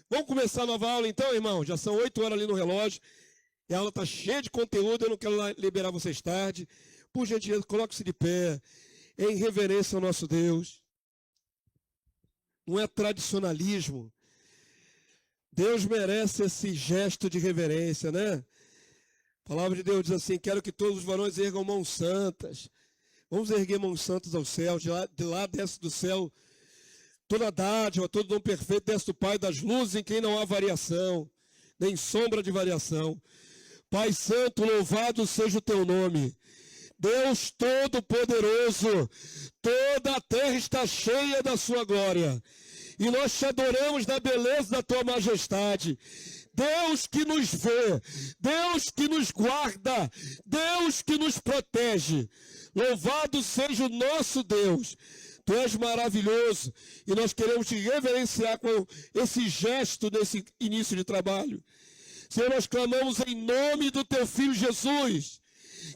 Vamos começar a nova aula então, irmão? Já são 8 horas ali no relógio. E a aula está cheia de conteúdo, eu não quero liberar vocês tarde. Por gentileza, coloque-se de pé, em reverência ao nosso Deus. Não é tradicionalismo. Deus merece esse gesto de reverência, né? A palavra de Deus diz assim: quero que todos os varões ergam mãos santas. Vamos erguer mãos santas ao céu. De lá desce do céu toda dádiva, todo dom perfeito, desce do Pai das luzes, em quem não há variação, nem sombra de variação. Pai Santo, louvado seja o teu nome. Deus Todo-Poderoso, toda a terra está cheia da sua glória. E nós te adoramos na beleza da tua majestade. Deus que nos vê, Deus que nos guarda, Deus que nos protege. Louvado seja o nosso Deus. Tu és maravilhoso e nós queremos te reverenciar com esse gesto nesse início de trabalho. Senhor, nós clamamos em nome do teu Filho Jesus,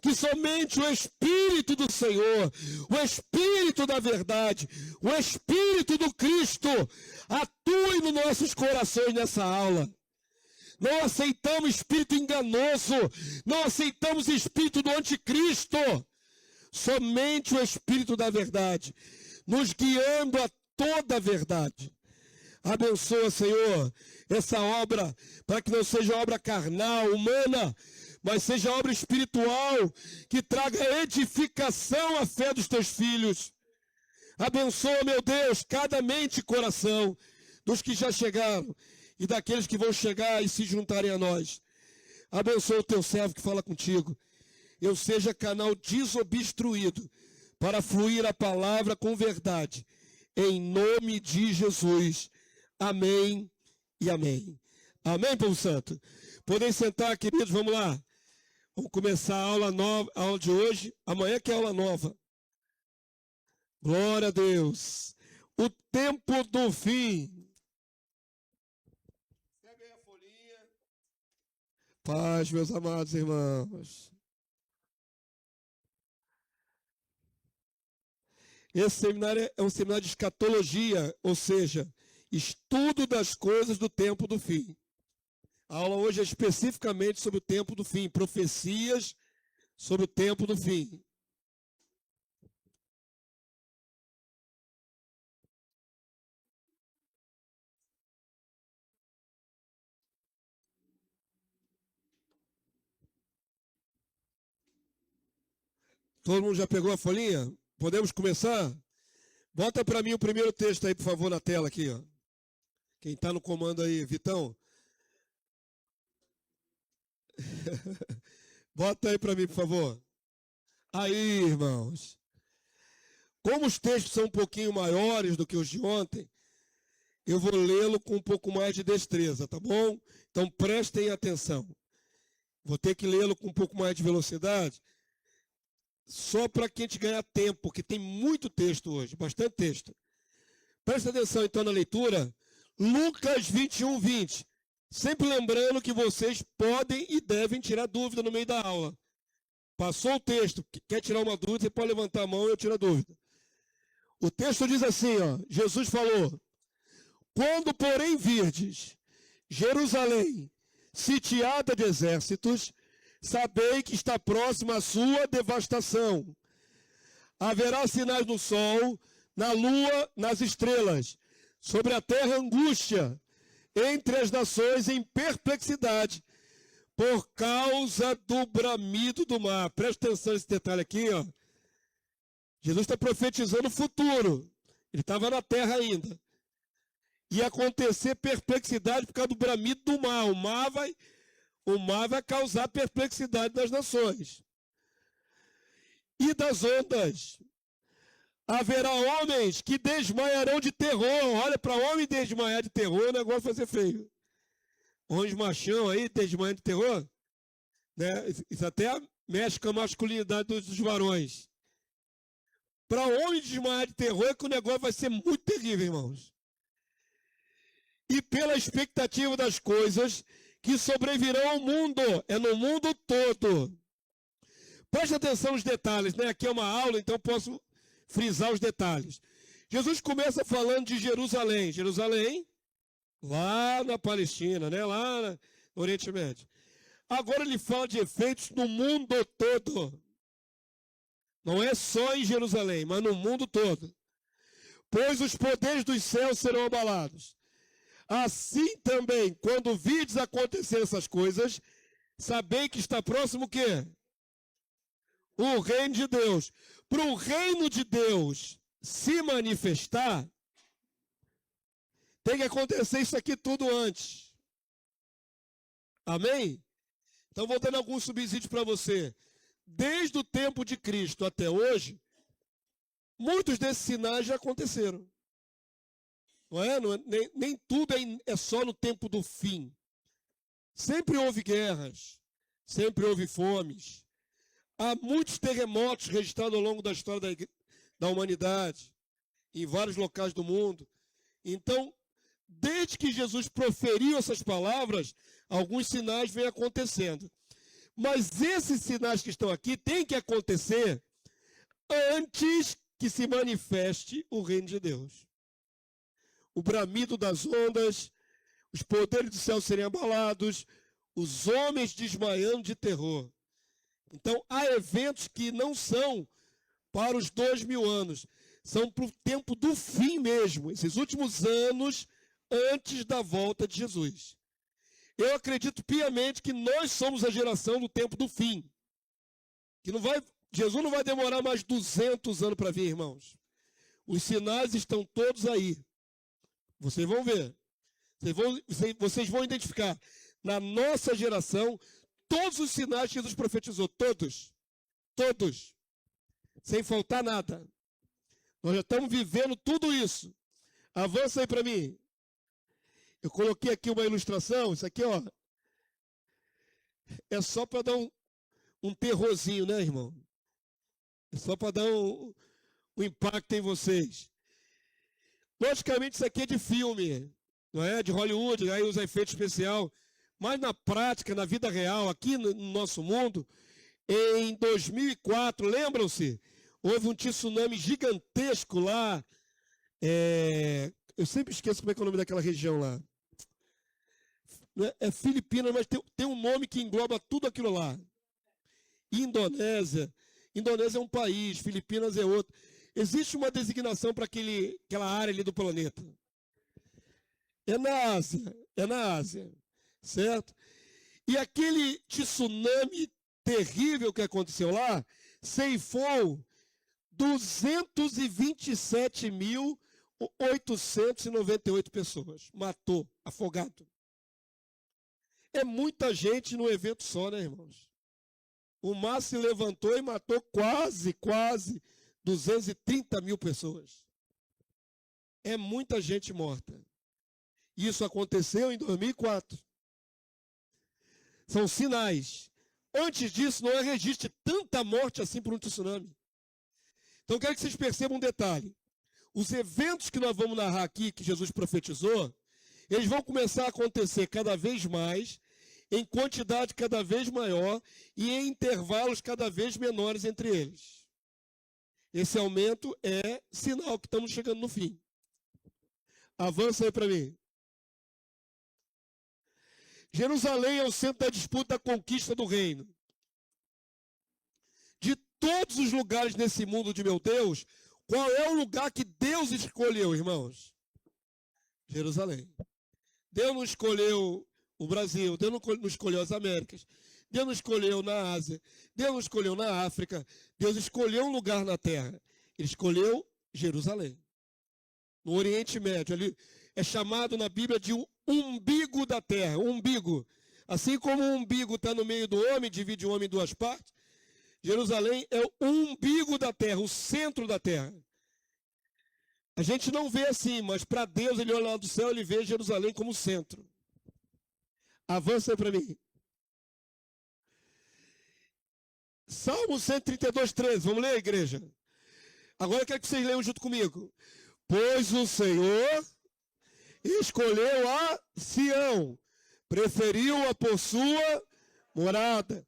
que somente o Espírito do Senhor, o Espírito da verdade, o Espírito do Cristo atue nos nossos corações nessa aula. Não aceitamos espírito enganoso, não aceitamos espírito do anticristo, somente o Espírito da verdade, nos guiando a toda a verdade. Abençoa, Senhor, essa obra, para que não seja obra carnal, humana, mas seja obra espiritual, que traga edificação à fé dos teus filhos. Abençoa, meu Deus, cada mente e coração dos que já chegaram e daqueles que vão chegar e se juntarem a nós. Abençoa o teu servo que fala contigo. Eu seja canal desobstruído para fluir a palavra com verdade. Em nome de Jesus. Amém e amém. Amém, povo santo? Podem sentar, queridos, vamos lá. Vamos começar a aula nova, a aula de hoje. Amanhã que é aula nova. Glória a Deus. O tempo do fim. Pega aí a folhinha. Paz, meus amados irmãos. Esse seminário é um seminário de escatologia, ou seja, estudo das coisas do tempo do fim. A aula hoje é especificamente sobre o tempo do fim, profecias sobre o tempo do fim. Todo mundo já pegou a folhinha? Podemos começar? Bota para mim o primeiro texto aí, por favor, na tela aqui, ó. Quem está no comando aí, Vitão? Bota aí para mim, por favor. Aí, irmãos. Como os textos são um pouquinho maiores do que os de ontem, eu vou lê-lo com um pouco mais de destreza, tá bom? Então prestem atenção. Vou ter que lê-lo com um pouco mais de velocidade, só para que a gente ganhar tempo, porque tem muito texto hoje, bastante texto. Presta atenção então na leitura. Lucas 21, 20. Sempre lembrando que vocês podem e devem tirar dúvida no meio da aula. Passou o texto, quer tirar uma dúvida, você pode levantar a mão e eu tiro a dúvida. O texto diz assim, ó, Jesus falou: quando, porém, virdes Jerusalém sitiada de exércitos, sabei que está próxima a sua devastação. Haverá sinais no sol, na lua, nas estrelas, sobre a terra angústia, entre as nações em perplexidade, por causa do bramido do mar. Presta atenção nesse detalhe aqui, ó. Jesus está profetizando o futuro. Ele estava na terra ainda. Ia acontecer perplexidade por causa do bramido do mar. O mar vai causar perplexidade nas nações. E das ondas. Haverá homens que desmaiarão de terror. Olha, para homem desmaiar de terror, o negócio vai ser feio. Homens machão aí, desmaiando de terror, né? Isso até mexe com a masculinidade dos varões. Para homem desmaiar de terror, é que o negócio vai ser muito terrível, irmãos. E pela expectativa das coisas que sobrevirão ao mundo, é no mundo todo. Preste atenção nos detalhes, né? Aqui é uma aula, então posso frisar os detalhes. Jesus começa falando de Jerusalém. Jerusalém Lá na Palestina, né? Lá no Oriente Médio. Agora ele fala de efeitos no mundo todo. Não é só em Jerusalém, mas no mundo todo. Pois os poderes dos céus serão abalados. Assim também, quando vides acontecer essas coisas, sabei que está próximo o quê? O reino de Deus. Para o reino de Deus se manifestar, tem que acontecer isso aqui tudo antes. Amém? Então, vou dando alguns subsídios para você. Desde o tempo de Cristo até hoje, muitos desses sinais já aconteceram. Não é? Nem tudo é só no tempo do fim. Sempre houve guerras, sempre houve fomes. Há muitos terremotos registrados ao longo da história da humanidade, em vários locais do mundo. Então, desde que Jesus proferiu essas palavras, alguns sinais vêm acontecendo. Mas esses sinais que estão aqui têm que acontecer antes que se manifeste o reino de Deus. O bramido das ondas, os poderes do céu serem abalados, os homens desmaiando de terror. Então, há eventos que não são para os 2000 anos, são para o tempo do fim mesmo, esses últimos anos antes da volta de Jesus. Eu acredito piamente que nós somos a geração do tempo do fim. Que Jesus não vai demorar mais 200 anos para vir, irmãos. Os sinais estão todos aí. Vocês vão ver. Vocês vão identificar. Na nossa geração, todos os sinais que Jesus profetizou. Todos. Todos. Sem faltar nada. Nós já estamos vivendo tudo isso. Avança aí para mim. Eu coloquei aqui uma ilustração. Isso aqui, ó. É só para dar um terrorzinho, né, irmão? É só para dar um impacto em vocês. Logicamente, isso aqui é de filme, não é? De Hollywood, aí usa efeito especial. Mas na prática, na vida real, aqui no nosso mundo, em 2004, lembram-se? Houve um tsunami gigantesco lá. Eu sempre esqueço como é que é o nome daquela região lá. É Filipinas, mas tem um nome que engloba tudo aquilo lá. Indonésia. Indonésia é um país, Filipinas é outro. Existe uma designação para aquela área ali do planeta. É na Ásia, certo? E aquele tsunami terrível que aconteceu lá, ceifou 227.898 pessoas. Matou, afogado. É muita gente num evento só, né, irmãos? O mar se levantou e matou quase 230 mil pessoas. É muita gente morta. Isso aconteceu em 2004. São sinais. Antes disso, não há registro de tanta morte assim por um tsunami. Então, quero que vocês percebam um detalhe. Os eventos que nós vamos narrar aqui, que Jesus profetizou, eles vão começar a acontecer cada vez mais, em quantidade cada vez maior e em intervalos cada vez menores entre eles. Esse aumento é sinal que estamos chegando no fim. Avança aí para mim. Jerusalém é o centro da disputa da conquista do reino. De todos os lugares nesse mundo de meu Deus, qual é o lugar que Deus escolheu, irmãos? Jerusalém. Deus não escolheu o Brasil, Deus não escolheu as Américas, Deus não escolheu na Ásia, Deus não escolheu na África, Deus escolheu um lugar na terra. Ele escolheu Jerusalém. No Oriente Médio, ali é chamado na Bíblia de um umbigo da terra, umbigo. Assim como o umbigo está no meio do homem, divide o homem em duas partes, Jerusalém é o umbigo da terra, o centro da terra. A gente não vê assim, mas para Deus, ele olha lá do céu, ele vê Jerusalém como centro. Avança aí para mim. Salmo 132, 13. Vamos ler, igreja? Agora eu quero que vocês leiam junto comigo. Pois o Senhor escolheu a Sião, preferiu-a por sua morada.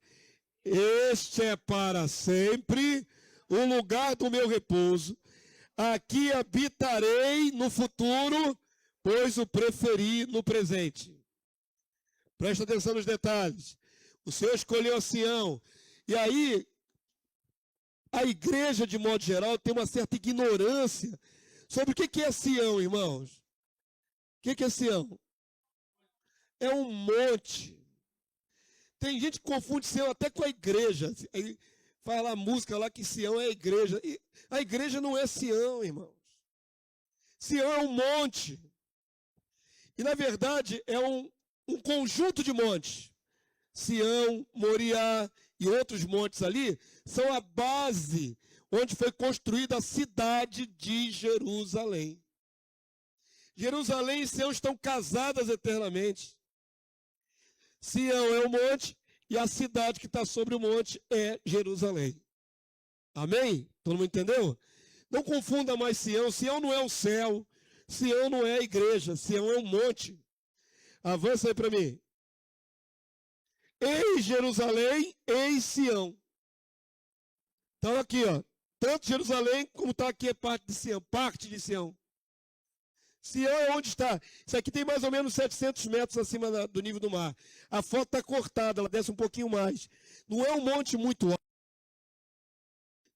Este é para sempre o lugar do meu repouso. Aqui habitarei no futuro pois o preferi no presente. Presta atenção nos detalhes. O Senhor escolheu a Sião. E aí, a igreja, de modo geral, tem uma certa ignorância sobre o que é Sião, irmãos. O que é Sião? É um monte. Tem gente que confunde Sião até com a igreja. Aí faz lá a música lá que Sião é a igreja. E a igreja não é Sião, irmãos. Sião é um monte. E, na verdade, é um conjunto de montes. Sião, Moriá e outros montes ali são a base onde foi construída a cidade de Jerusalém. Jerusalém e Sião estão casadas eternamente. Sião é o monte e a cidade que está sobre o monte é Jerusalém. Amém? Todo mundo entendeu? Não confunda mais Sião. Sião não é o céu. Sião não é a igreja. Sião é um monte. Avança aí para mim. Eis Jerusalém, eis Sião. Então aqui, ó. Tanto Jerusalém como está aqui é parte de Sião. Parte de Sião. Sião é onde está. Isso aqui tem mais ou menos 700 metros acima do nível do mar. A foto está cortada, ela desce um pouquinho mais. Não é um monte muito alto.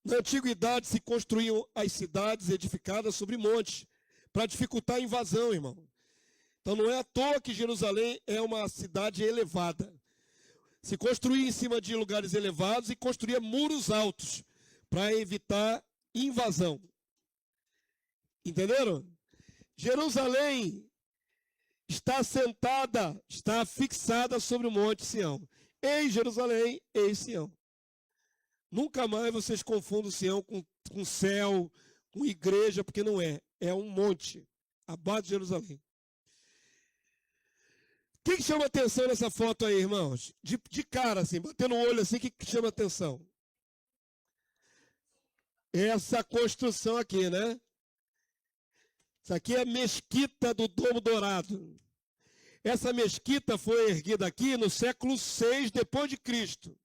Na antiguidade se construíam as cidades edificadas sobre montes, para dificultar a invasão, irmão. Então não é à toa que Jerusalém é uma cidade elevada. Se construía em cima de lugares elevados e construía muros altos, para evitar invasão. Entenderam? Jerusalém está assentada, está fixada sobre o monte Sião. Eis Jerusalém, eis Sião. Nunca mais vocês confundam Sião com céu, com igreja, porque não é. É um monte, a base de Jerusalém. O que chama atenção nessa foto aí, irmãos? De cara, assim, batendo o olho assim, o que chama atenção? Essa construção aqui, né? Isso aqui é a mesquita do Domo Dourado. Essa mesquita foi erguida aqui no século VI depois de Cristo.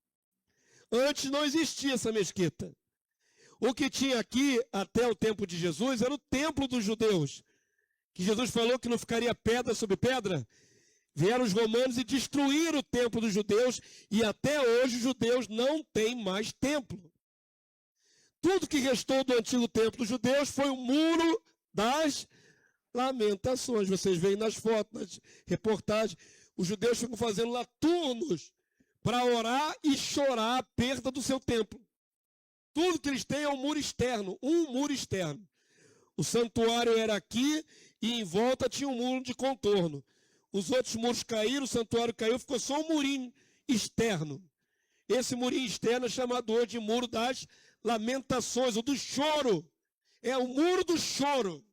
Antes não existia essa mesquita. O que tinha aqui até o tempo de Jesus era o templo dos judeus, que Jesus falou que não ficaria pedra sobre pedra. Vieram os romanos e destruíram o templo dos judeus, e até hoje os judeus não têm mais templo. Tudo que restou do antigo templo dos judeus foi o muro das lamentações. Vocês veem nas fotos, nas reportagens, os judeus ficam fazendo lá turnos para orar e chorar a perda do seu templo. Tudo que eles têm é um muro externo, um muro externo. O santuário era aqui e em volta tinha um muro de contorno. Os outros muros caíram, o santuário caiu, ficou só um murinho externo. Esse murinho externo é chamado hoje de muro das lamentações, ou do choro. É o muro do choro. O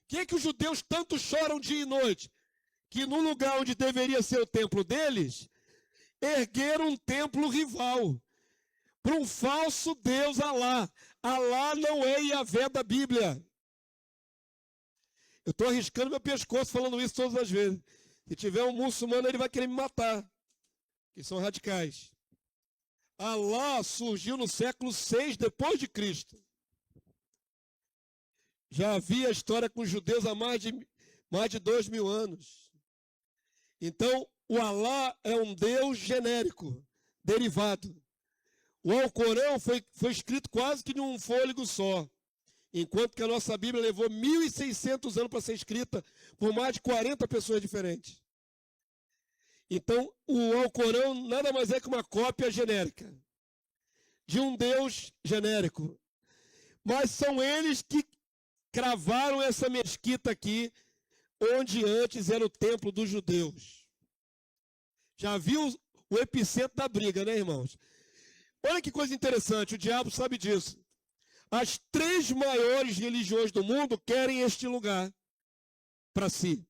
que é que os judeus tanto choram dia e noite? Que no lugar onde deveria ser o templo deles, ergueram um templo rival para um falso Deus Alá. Alá não é Yahvé da Bíblia. Eu estou arriscando meu pescoço falando isso todas as vezes. Se tiver um muçulmano, ele vai querer me matar, que são radicais. Alá surgiu no século VI depois de Cristo. Já havia história com os judeus há mais de 2.000 anos. Então, o Alá é um Deus genérico, derivado. O Alcorão foi escrito quase que num fôlego só, enquanto que a nossa Bíblia levou 1.600 anos para ser escrita por mais de 40 pessoas diferentes. Então, o Alcorão nada mais é que uma cópia genérica de um Deus genérico. Mas são eles que cravaram essa mesquita aqui, onde antes era o templo dos judeus. Já viu o epicentro da briga, né, irmãos? Olha que coisa interessante, o diabo sabe disso. As 3 maiores religiões do mundo querem este lugar para si.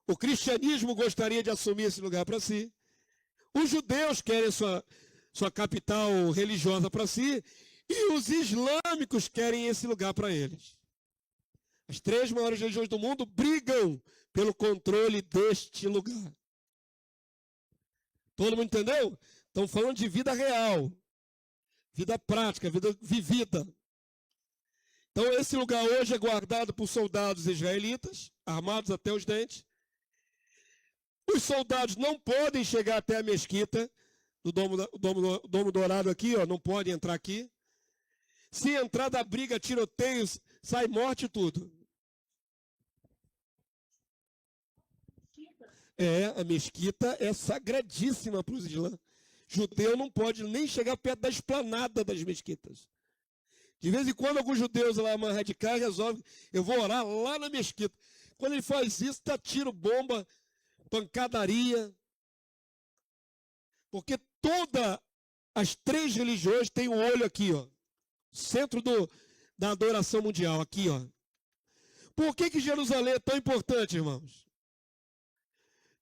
O cristianismo gostaria de assumir esse lugar para si. Os judeus querem sua capital religiosa para si. E os islâmicos querem esse lugar para eles. As 3 maiores religiões do mundo brigam pelo controle deste lugar. Todo mundo entendeu? Estão falando de vida real, vida prática, vida vivida. Então, esse lugar hoje é guardado por soldados israelitas, armados até os dentes. Os soldados não podem chegar até a mesquita do domo dourado aqui, ó, não podem entrar aqui. Se entrar da briga, tiroteios, sai morte e tudo. A mesquita é sagradíssima para os islãs. Judeu não pode nem chegar perto da esplanada das mesquitas. De vez em quando, alguns judeus lá mais radicais resolvem, eu vou orar lá na mesquita. Quando ele faz isso, tá tiro, bomba, pancadaria. Porque todas as três religiões têm um olho aqui, ó. Centro da adoração mundial, aqui, ó. Por que Jerusalém é tão importante, irmãos?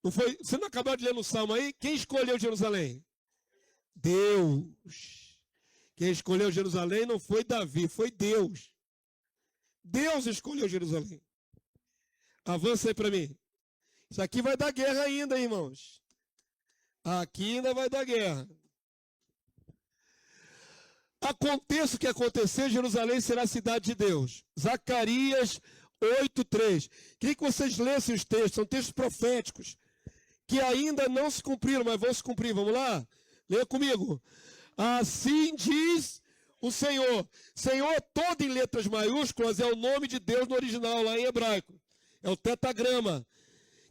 Não foi, você não acabou de ler no Salmo aí? Quem escolheu Jerusalém? Deus. Quem escolheu Jerusalém não foi Davi, foi Deus. Deus escolheu Jerusalém. Avança aí para mim. Isso aqui vai dar guerra ainda, irmãos. Aqui ainda vai dar guerra. Aconteça o que acontecer, Jerusalém será a cidade de Deus. Zacarias 8:3. Queria que vocês lessem os textos, são textos proféticos, que ainda não se cumpriram, mas vão se cumprir. Vamos lá? Leia comigo. Assim diz o Senhor. Senhor, todo em letras maiúsculas, é o nome de Deus no original, lá em hebraico. É o tetagrama,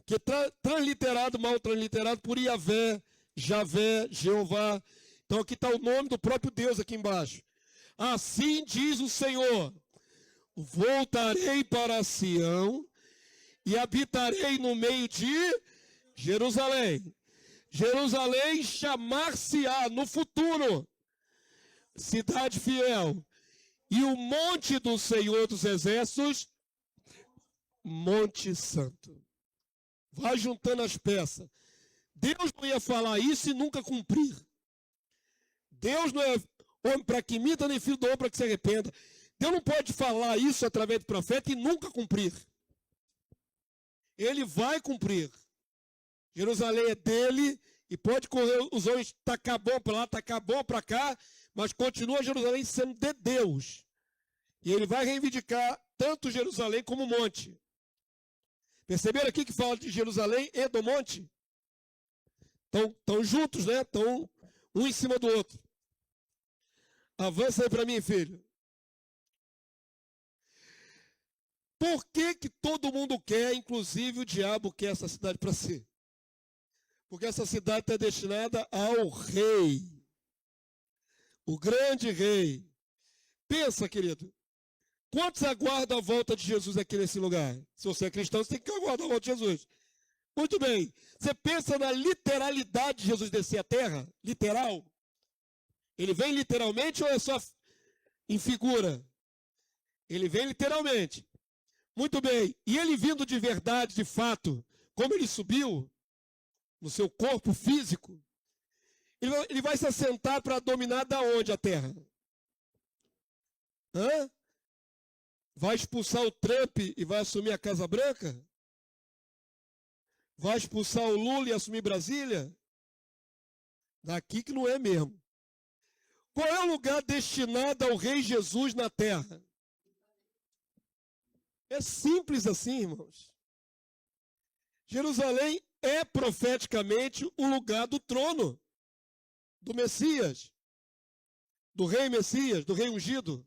que transliterado, mal transliterado por Iavé, Javé, Jeová. Então aqui está o nome do próprio Deus aqui embaixo. Assim diz o Senhor, voltarei para Sião e habitarei no meio de Jerusalém. Jerusalém chamar-se-á no futuro cidade fiel. E o monte do Senhor dos Exércitos, Monte Santo. Vai juntando as peças. Deus não ia falar isso e nunca cumprir. Deus não é homem para que imita, nem filho do homem para que se arrependa. Deus não pode falar isso através do profeta e nunca cumprir. Ele vai cumprir. Jerusalém é dele e pode correr os olhos, tacar bom para lá, tacar bom para cá, mas continua Jerusalém sendo de Deus. E ele vai reivindicar tanto Jerusalém como o monte. Perceberam aqui que fala de Jerusalém e do monte? Estão juntos, né? Estão um em cima do outro. Avança aí para mim, filho. Por que todo mundo quer, inclusive o diabo quer essa cidade para si? Porque essa cidade está destinada ao rei. O grande rei. Pensa, querido. Quantos aguardam a volta de Jesus aqui nesse lugar? Se você é cristão, você tem que aguardar a volta de Jesus. Muito bem. Você pensa na literalidade de Jesus descer a terra? Literal? Ele vem literalmente ou é só em figura? Ele vem literalmente. Muito bem. E ele vindo de verdade, de fato, como ele subiu no seu corpo físico, ele vai se assentar para dominar da onde a terra? Hã? Vai expulsar o Trump e vai assumir a Casa Branca? Vai expulsar o Lula e assumir Brasília? Daqui que não é mesmo. Qual é o lugar destinado ao Rei Jesus na terra? É simples assim, irmãos. Jerusalém é profeticamente o lugar do trono do Messias, do Rei Messias, do Rei ungido.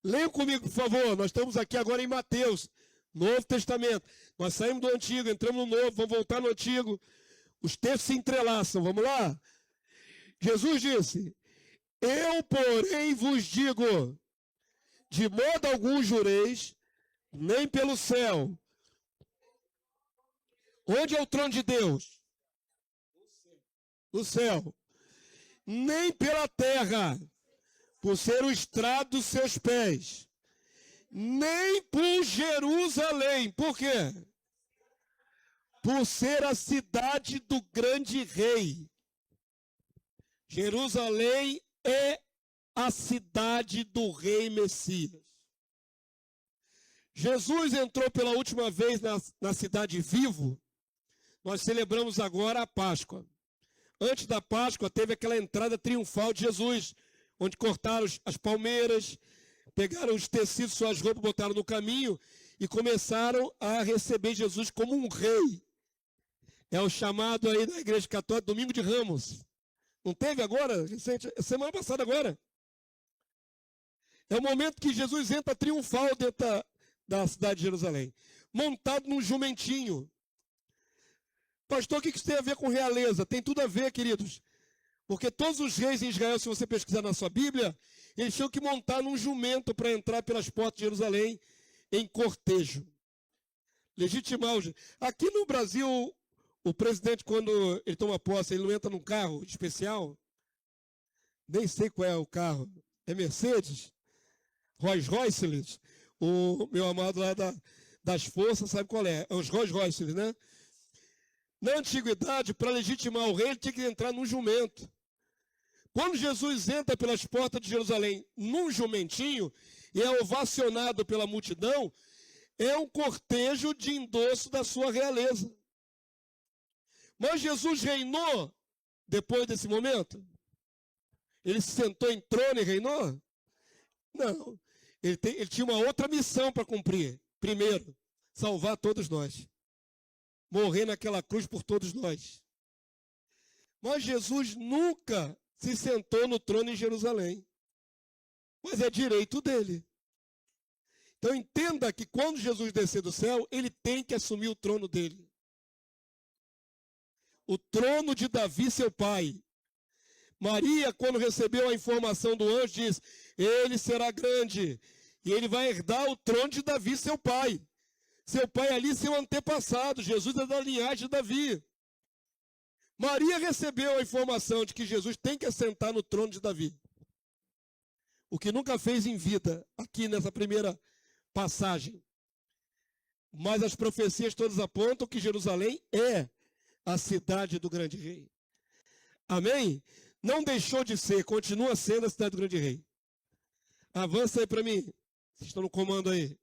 Leiam comigo, por favor. Nós estamos aqui agora em Mateus, Novo Testamento. Nós saímos do Antigo, entramos no Novo, vamos voltar no Antigo. Os textos se entrelaçam. Vamos lá? Jesus disse: eu, porém, vos digo, de modo algum jureis, nem pelo céu. Onde é o trono de Deus? No céu. Nem pela terra, por ser o estrado dos seus pés. Nem por Jerusalém. Por quê? Por ser a cidade do grande rei. Jerusalém é a cidade do rei Messias. Jesus entrou pela última vez na cidade vivo. Nós celebramos agora a Páscoa. Antes da Páscoa teve aquela entrada triunfal de Jesus, onde cortaram as palmeiras, pegaram os tecidos, suas roupas, botaram no caminho e começaram a receber Jesus como um rei. É o chamado aí da Igreja Católica, Domingo de Ramos. Não teve agora? Recente, semana passada agora. É o momento que Jesus entra triunfal dentro da cidade de Jerusalém, montado num jumentinho. Pastor, o que isso tem a ver com realeza? Tem tudo a ver, queridos. Porque todos os reis em Israel, se você pesquisar na sua Bíblia, eles tinham que montar num jumento para entrar pelas portas de Jerusalém em cortejo. Legitimar o... Aqui no Brasil, o presidente, quando ele toma posse, ele não entra num carro especial? Nem sei qual é o carro. É Mercedes? Rolls Royce? O meu amado lá das forças sabe qual é. É os Rolls Royce, né? Na antiguidade, para legitimar o rei, ele tinha que entrar num jumento. Quando Jesus entra pelas portas de Jerusalém num jumentinho e é ovacionado pela multidão, é um cortejo de endosso da sua realeza. Mas Jesus reinou depois desse momento? Ele se sentou em trono e reinou? Não. Ele tinha uma outra missão para cumprir. Primeiro, salvar todos nós. Morrer naquela cruz por todos nós. Mas Jesus nunca se sentou no trono em Jerusalém. Mas é direito dele. Então entenda que quando Jesus descer do céu, ele tem que assumir o trono dele. O trono de Davi, seu pai. Maria, quando recebeu a informação do anjo, diz: ele será grande e ele vai herdar o trono de Davi, seu pai. Seu pai ali, seu antepassado. Jesus é da linhagem de Davi. Maria recebeu a informação de que Jesus tem que assentar no trono de Davi. O que nunca fez em vida, aqui nessa primeira passagem. Mas as profecias todas apontam que Jerusalém é a cidade do grande rei. Amém? Não deixou de ser, continua sendo a cidade do grande rei. Avança aí para mim. Vocês estão no comando aí.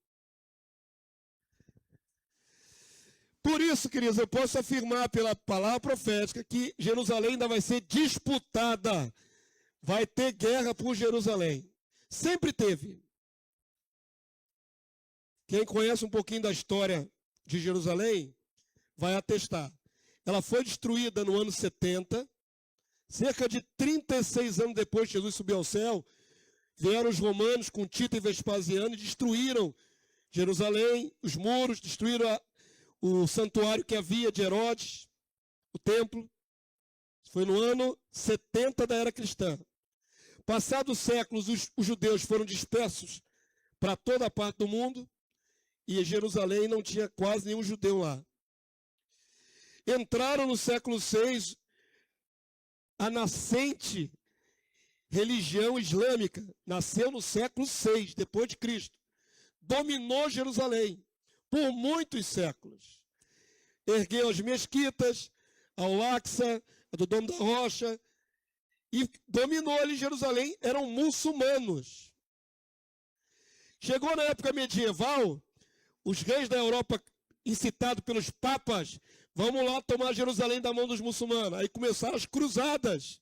Por isso, queridos, eu posso afirmar pela palavra profética que Jerusalém ainda vai ser disputada. Vai ter guerra por Jerusalém. Sempre teve. Quem conhece um pouquinho da história de Jerusalém vai atestar. Ela foi destruída no ano 70. Cerca de 36 anos depois que Jesus subiu ao céu, vieram os romanos com Tito e Vespasiano e destruíram Jerusalém, os muros, destruíram o santuário que havia de Herodes, o templo. Foi no ano 70 da era cristã. Passados séculos, os judeus foram dispersos para toda a parte do mundo e Jerusalém não tinha quase nenhum judeu lá. Entraram no século VI a nascente religião islâmica. Nasceu no século VI, depois de Cristo. Dominou Jerusalém por muitos séculos. Ergueu as mesquitas, Al-Aqsa, a do Domo da Rocha, e dominou ali Jerusalém. Eram muçulmanos. Chegou na época medieval, os reis da Europa, incitados pelos papas, vamos lá tomar Jerusalém da mão dos muçulmanos. Aí começaram as cruzadas.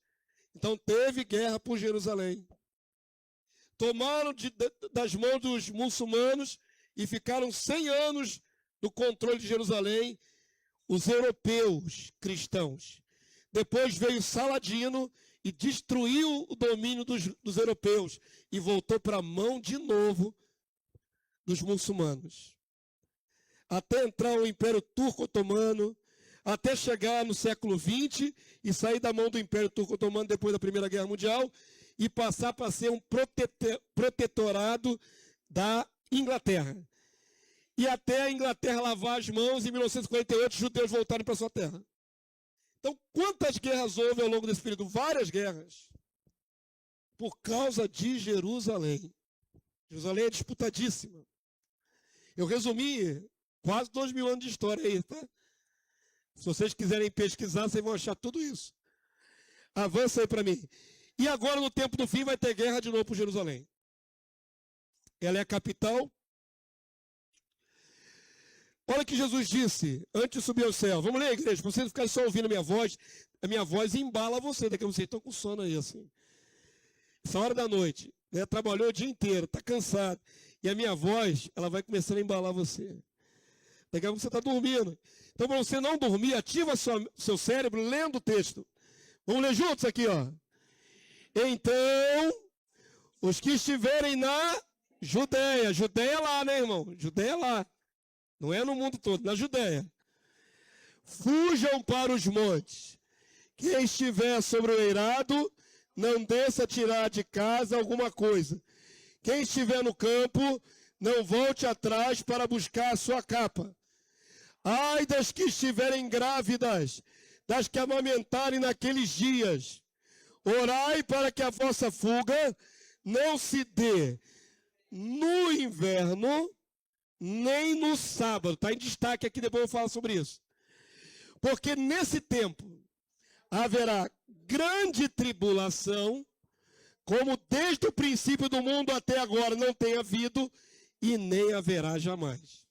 Então teve guerra por Jerusalém. Tomaram das mãos dos muçulmanos e ficaram 100 anos no controle de Jerusalém os europeus cristãos. Depois veio Saladino e destruiu o domínio dos europeus e voltou para a mão de novo dos muçulmanos. Até entrar o Império Turco-Otomano, até chegar no século XX e sair da mão do Império Turco-Otomano depois da Primeira Guerra Mundial e passar para ser um protetorado da Inglaterra. E até a Inglaterra lavar as mãos, em 1948 os judeus voltaram para sua terra. Então, quantas guerras houve ao longo desse período? Várias guerras. Por causa de Jerusalém. Jerusalém é disputadíssima. Eu resumi quase 2000 anos de história aí, tá? Se vocês quiserem pesquisar, vocês vão achar tudo isso. Avança aí para mim. E agora, no tempo do fim, vai ter guerra de novo por Jerusalém. Ela é a capital. Olha o que Jesus disse antes de subir ao céu. Vamos ler, igreja, para vocês não ficarem só ouvindo a minha voz embala você. Daqui a vocês estão com sono aí, assim. Essa hora da noite. né? Trabalhou o dia inteiro, está cansado. E a minha voz, ela vai começando a embalar você. Daqui a pouco você está dormindo. Então, para você não dormir, ativa seu cérebro lendo o texto. Vamos ler juntos aqui, ó. Então, os que estiverem na Judeia. Judeia é lá, né, irmão? Judeia é lá. Não é no mundo todo, na Judeia. Fujam para os montes. Quem estiver sobre o eirado, não desça tirar de casa alguma coisa. Quem estiver no campo, não volte atrás para buscar a sua capa. Ai das que estiverem grávidas, das que amamentarem naqueles dias. Orai para que a vossa fuga não se dê no inverno, nem no sábado. Está em destaque aqui, depois eu falo sobre isso. Porque nesse tempo haverá grande tribulação, como desde o princípio do mundo até agora não tem havido e nem haverá jamais.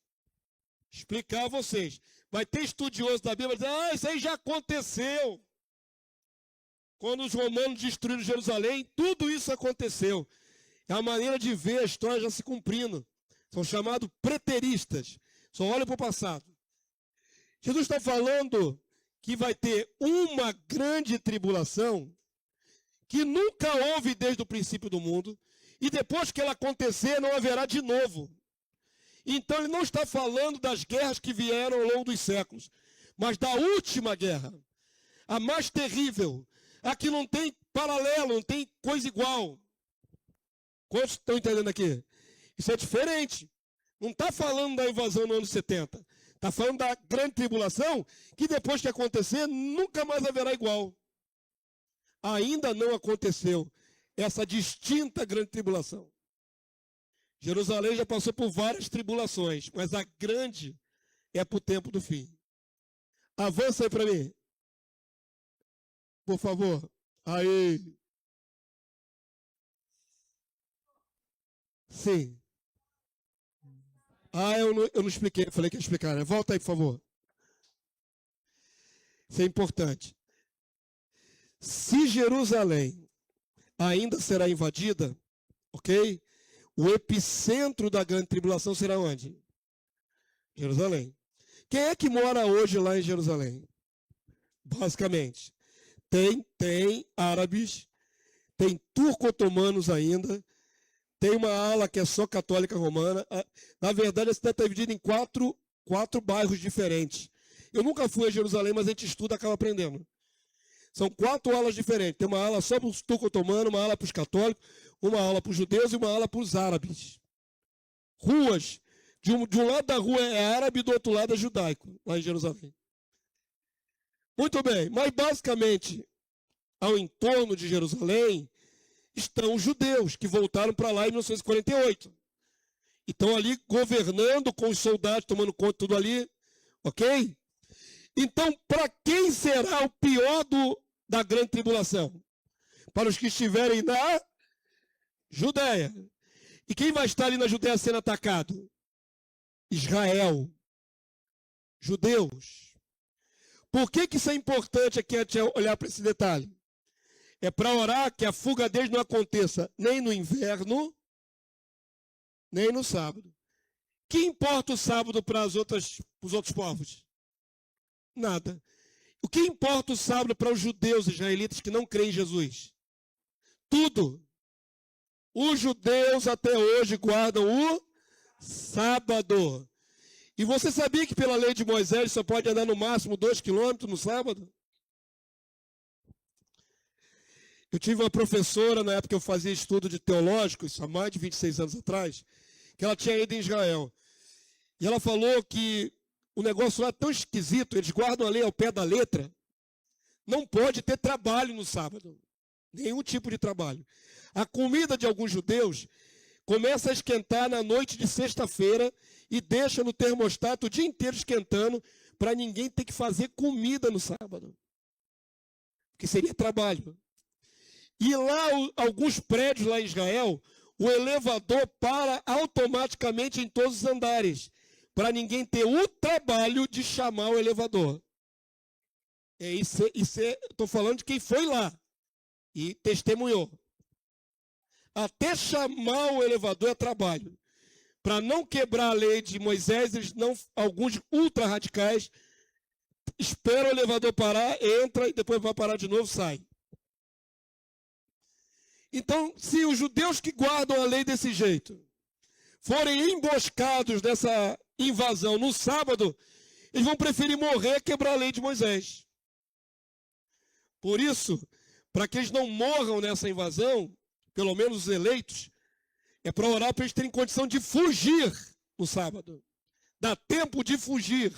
Explicar a vocês. Vai ter estudioso da Bíblia dizendo, isso aí já aconteceu. Quando os romanos destruíram Jerusalém, tudo isso aconteceu. É a maneira de ver a história já se cumprindo. São chamados preteristas. Só olham para o passado. Jesus está falando que vai ter uma grande tribulação que nunca houve desde o princípio do mundo, e depois que ela acontecer, não haverá de novo. Então ele não está falando das guerras que vieram ao longo dos séculos, mas da última guerra, a mais terrível, a que não tem paralelo, não tem coisa igual. Quantos estão entendendo aqui? Isso é diferente. Não está falando da invasão no ano 70. Está falando da grande tribulação, que depois que acontecer, nunca mais haverá igual. Ainda não aconteceu essa distinta grande tribulação. Jerusalém já passou por várias tribulações, mas a grande é para o tempo do fim. Avança aí para mim. Por favor. Aí. Sim. Eu não expliquei, eu falei que ia explicar, né? Volta aí, por favor. Isso é importante. Se Jerusalém ainda será invadida, ok? O epicentro da grande tribulação será onde? Jerusalém. Quem é que mora hoje lá em Jerusalém? Basicamente. Tem árabes, tem turco-otomanos ainda, tem uma ala que é só católica romana. Na verdade, a cidade está dividida em quatro bairros diferentes. Eu nunca fui a Jerusalém, mas a gente estuda e acaba aprendendo. São 4 alas diferentes. Tem uma ala só para os turco-otomanos, uma ala para os católicos, uma ala para os judeus e uma ala para os árabes. Ruas. De um lado da rua é árabe e do outro lado é judaico, lá em Jerusalém. Muito bem, mas basicamente, ao entorno de Jerusalém, estão os judeus que voltaram para lá em 1948. E estão ali governando com os soldados, tomando conta de tudo ali, ok? Então, para quem será o pior da grande tribulação? Para os que estiverem na Judéia. E quem vai estar ali na Judéia sendo atacado? Israel. Judeus. Por que isso é importante aqui, a gente olhar para esse detalhe? É para orar que a fuga deles não aconteça nem no inverno, nem no sábado. Que importa o sábado para os outros povos? Nada. O que importa o sábado para os judeus israelitas que não creem em Jesus? Tudo. Os judeus até hoje guardam o sábado. E você sabia que pela lei de Moisés só pode andar no máximo 2 quilômetros no sábado? Eu tive uma professora, na época que eu fazia estudo de teológico, isso há mais de 26 anos atrás, que ela tinha ido em Israel. E ela falou que o negócio lá é tão esquisito, eles guardam a lei ao pé da letra, não pode ter trabalho no sábado. Nenhum tipo de trabalho. A comida de alguns judeus começa a esquentar na noite de sexta-feira e deixa no termostato o dia inteiro esquentando para ninguém ter que fazer comida no sábado. Porque seria trabalho. E lá, alguns prédios lá em Israel, o elevador para automaticamente em todos os andares, para ninguém ter o trabalho de chamar o elevador. Estou falando de quem foi lá e testemunhou. Até chamar o elevador é trabalho. Para não quebrar a lei de Moisés, alguns ultra radicais esperam o elevador parar, entra e depois vai parar de novo, sai. Então, se os judeus que guardam a lei desse jeito forem emboscados nessa invasão no sábado, eles vão preferir morrer que quebrar a lei de Moisés. Por isso, para que eles não morram nessa invasão, pelo menos os eleitos, é para orar para eles terem condição de fugir no sábado. Dá tempo de fugir.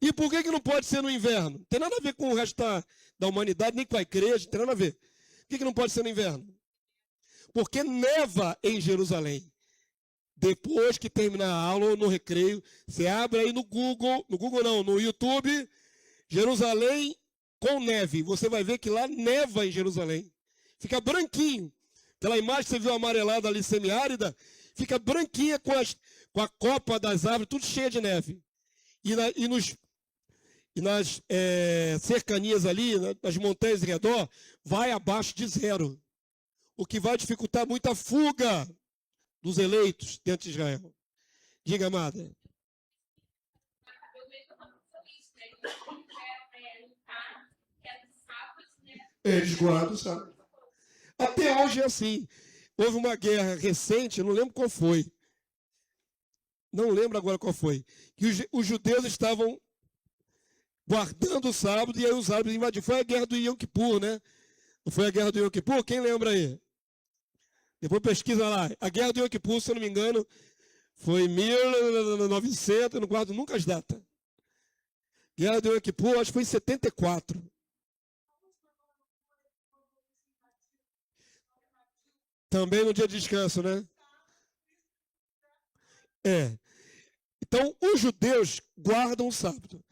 E por que não pode ser no inverno? Não tem nada a ver com o resto da humanidade, nem com a igreja, não tem nada a ver. Por que não pode ser no inverno? Porque neva em Jerusalém. Depois que terminar a aula ou no recreio, você abre aí no YouTube, Jerusalém com neve. Você vai ver que lá neva em Jerusalém. Fica branquinho. Aquela imagem que você viu amarelada ali, semiárida, fica branquinha com a copa das árvores, tudo cheia de neve. E nas cercanias ali, nas montanhas ao redor, vai abaixo de 0. O que vai dificultar muito a fuga dos eleitos dentro de Israel. Diga, amada. Eles guardam o sábado. Até hoje é assim. Houve uma guerra recente, eu não lembro qual foi. Não lembro agora qual foi. Que os judeus estavam guardando o sábado e aí os árabes invadiram. Foi a guerra do Yom Kippur, né? Não foi a guerra do Yom Kippur? Quem lembra aí? Depois pesquisa lá. A guerra do Yom Kippur, se eu não me engano, foi em 1900, eu não guardo nunca as datas. Guerra do Yom Kippur, acho que foi em 74. Também no dia de descanso, né? Então, os judeus guardam o sábado.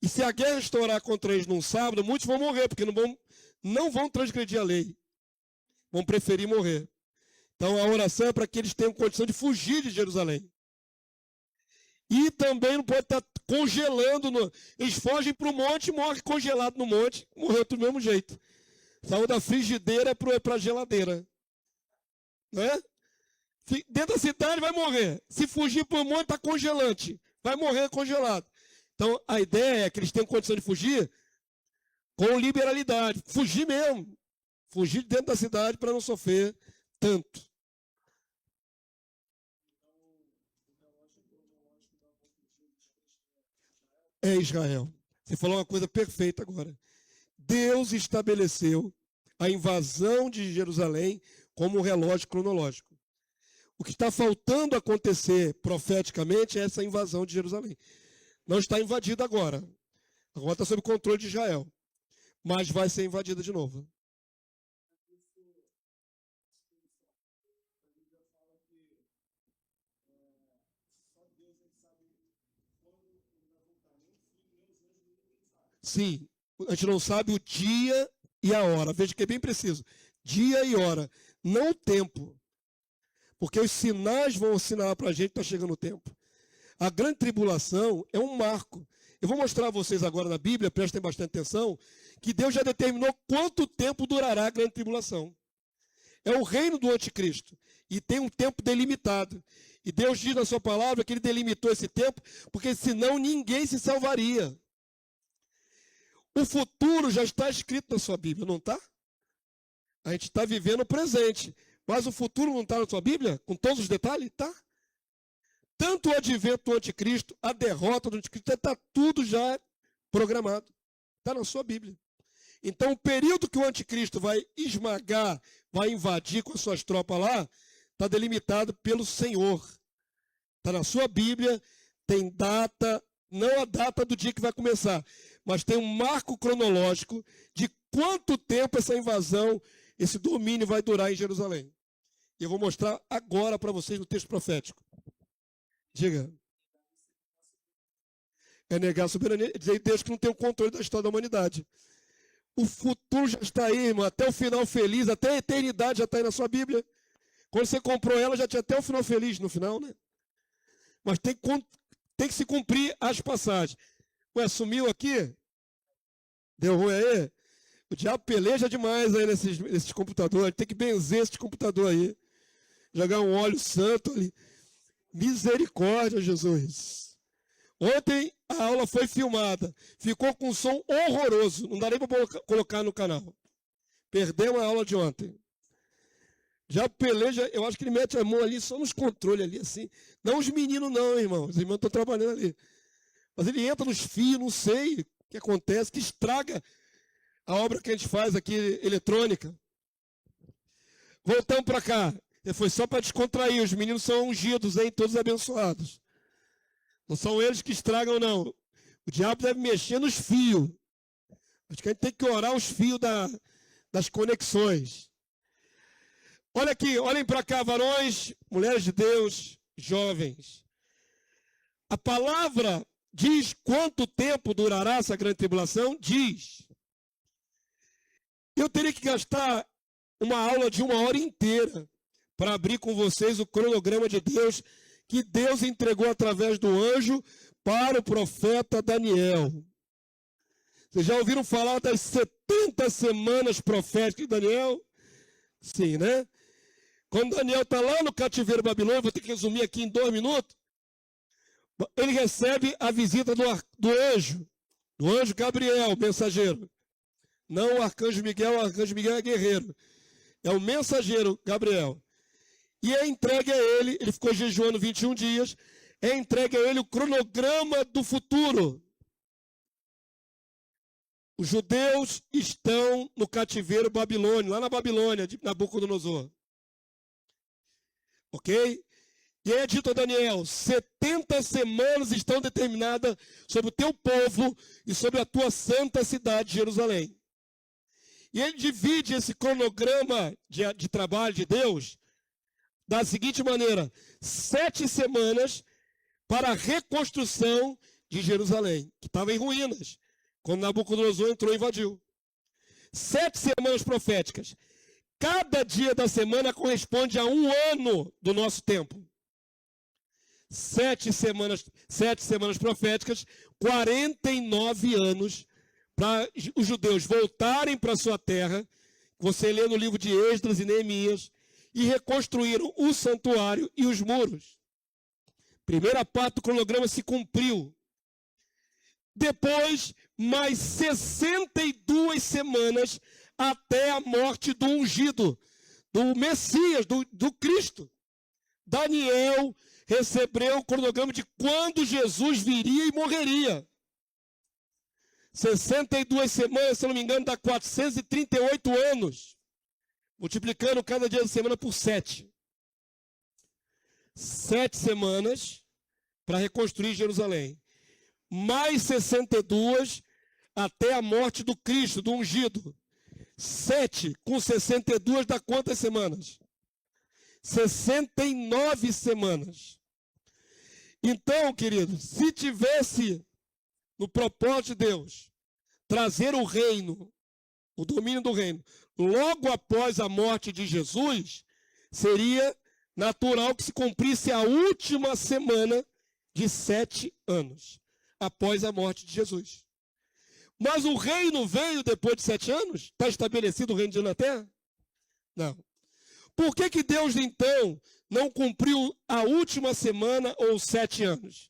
E se a guerra estourar contra eles num sábado, muitos vão morrer, porque não vão transgredir a lei. Vão preferir morrer. Então, a oração é para que eles tenham condição de fugir de Jerusalém. E também não pode estar congelando. Eles fogem para o monte e morrem congelado no monte. Morreu do mesmo jeito. Saiu da frigideira para a geladeira. Né? Dentro da cidade vai morrer. Se fugir para o monte, está congelante. Vai morrer congelado. Então, a ideia é que eles tenham condição de fugir com liberalidade. Fugir mesmo. Fugir dentro da cidade para não sofrer tanto. É Israel. Você falou uma coisa perfeita agora. Deus estabeleceu a invasão de Jerusalém como um relógio cronológico. O que está faltando acontecer profeticamente é essa invasão de Jerusalém. Não está invadida agora. Agora está sob controle de Israel. Mas vai ser invadida de novo. Sim, a gente não sabe o dia e a hora. Veja que é bem preciso. Dia e hora, não o tempo. Porque os sinais vão assinalar para a gente que está chegando o tempo. A grande tribulação é um marco. Eu vou mostrar a vocês agora na Bíblia, prestem bastante atenção, que Deus já determinou quanto tempo durará a grande tribulação. É o reino do anticristo. E tem um tempo delimitado. E Deus diz na sua palavra que ele delimitou esse tempo, porque senão ninguém se salvaria. O futuro já está escrito na sua Bíblia, não está? A gente está vivendo o presente. Mas o futuro não está na sua Bíblia? Com todos os detalhes? Está. Tanto o advento do anticristo, a derrota do anticristo, está tudo já programado. Está na sua Bíblia. Então, o período que o anticristo vai esmagar, vai invadir com as suas tropas lá, está delimitado pelo Senhor. Está na sua Bíblia, tem data, não a data do dia que vai começar, mas tem um marco cronológico de quanto tempo essa invasão, esse domínio vai durar em Jerusalém. E eu vou mostrar agora para vocês no texto profético. Diga. É negar a soberania, é dizer Deus que não tem o controle da história da humanidade. O futuro já está aí, irmão, até o final feliz, até a eternidade já está aí na sua Bíblia. Quando você comprou ela, já tinha até o final feliz no final, né? Mas tem que se cumprir as passagens. Ué, sumiu aqui? Deu ruim aí? O diabo peleja demais aí nesses computadores. Tem que benzer esse computador aí. Jogar um óleo santo ali. Misericórdia, Jesus. Ontem a aula foi filmada. Ficou com um som horroroso. Não dá nem para colocar no canal. Perdemos a aula de ontem. Já peleja, eu acho que ele mete a mão ali só nos controles ali, assim. Não os meninos não, irmão. Os irmãos estão trabalhando ali. Mas ele entra nos fios, não sei o que acontece, que estraga a obra que a gente faz aqui, eletrônica. Voltamos para cá. Foi só para descontrair. Os meninos são ungidos, hein? Todos abençoados. Não são eles que estragam, não. O diabo deve mexer nos fios. Acho que a gente tem que orar os fios das conexões. Olha aqui, olhem para cá, varões, mulheres de Deus, jovens. A palavra diz quanto tempo durará essa grande tribulação? Diz. Eu teria que gastar uma aula de 1 hora inteira para abrir com vocês o cronograma de Deus que Deus entregou através do anjo para o profeta Daniel. Vocês já ouviram falar das 70 semanas proféticas de Daniel? Sim, né? Quando Daniel está lá no cativeiro babilônico, vou ter que resumir aqui em 2 minutos, ele recebe a visita do anjo Gabriel, mensageiro. Não o arcanjo Miguel é guerreiro. É o mensageiro Gabriel. E é entregue a ele ficou jejuando 21 dias, é entregue a ele o cronograma do futuro. Os judeus estão no cativeiro babilônico, lá na Babilônia, de Nabucodonosor. Ok? E é dito a Daniel, 70 semanas estão determinadas sobre o teu povo e sobre a tua santa cidade, Jerusalém. E ele divide esse cronograma de trabalho de Deus da seguinte maneira: 7 semanas para a reconstrução de Jerusalém, que estava em ruínas, quando Nabucodonosor entrou e invadiu. 7 semanas proféticas. Cada dia da semana corresponde a 1 ano do nosso tempo. 7 semanas proféticas, 49 anos para os judeus voltarem para a sua terra. Você lê no livro de Esdras e Neemias, e reconstruíram o santuário e os muros. Primeira parte do cronograma se cumpriu. Depois, mais 62 semanas até a morte do ungido, do Messias, do Cristo. Daniel recebeu o cronograma de quando Jesus viria e morreria. 62 semanas, se não me engano, dá 438 anos. Multiplicando cada dia da semana por 7. 7 semanas para reconstruir Jerusalém. Mais 62 até a morte do Cristo, do ungido. 7 com 62 dá quantas semanas? 69 semanas. Então, querido, se tivesse no propósito de Deus trazer o reino, o domínio do reino, logo após a morte de Jesus, seria natural que se cumprisse a última semana de 7 anos, após a morte de Jesus. Mas o reino veio depois de 7 anos? Está estabelecido o reino de Deus na terra? Não. Por que Deus, então, não cumpriu a última semana ou 7 anos?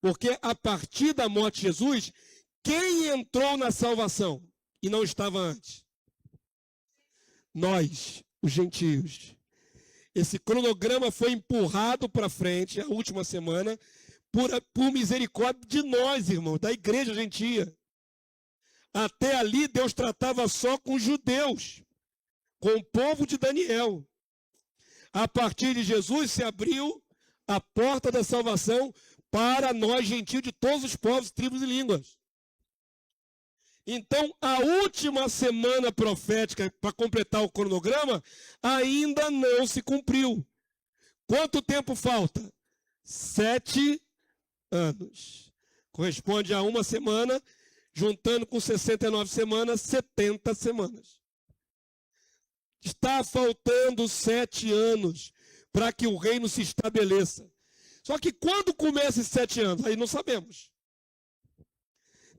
Porque a partir da morte de Jesus, quem entrou na salvação e não estava antes? Nós, os gentios. Esse cronograma foi empurrado para frente, a última semana, por misericórdia de nós, irmãos, da igreja gentia. Até ali, Deus tratava só com os judeus, com o povo de Daniel. A partir de Jesus, se abriu a porta da salvação para nós, gentios, de todos os povos, tribos e línguas. Então, a última semana profética, para completar o cronograma, ainda não se cumpriu. Quanto tempo falta? 7 anos. Corresponde a uma semana, juntando com 69 semanas, 70 semanas. Está faltando 7 anos para que o reino se estabeleça. Só que quando começa esses 7 anos? Aí não sabemos.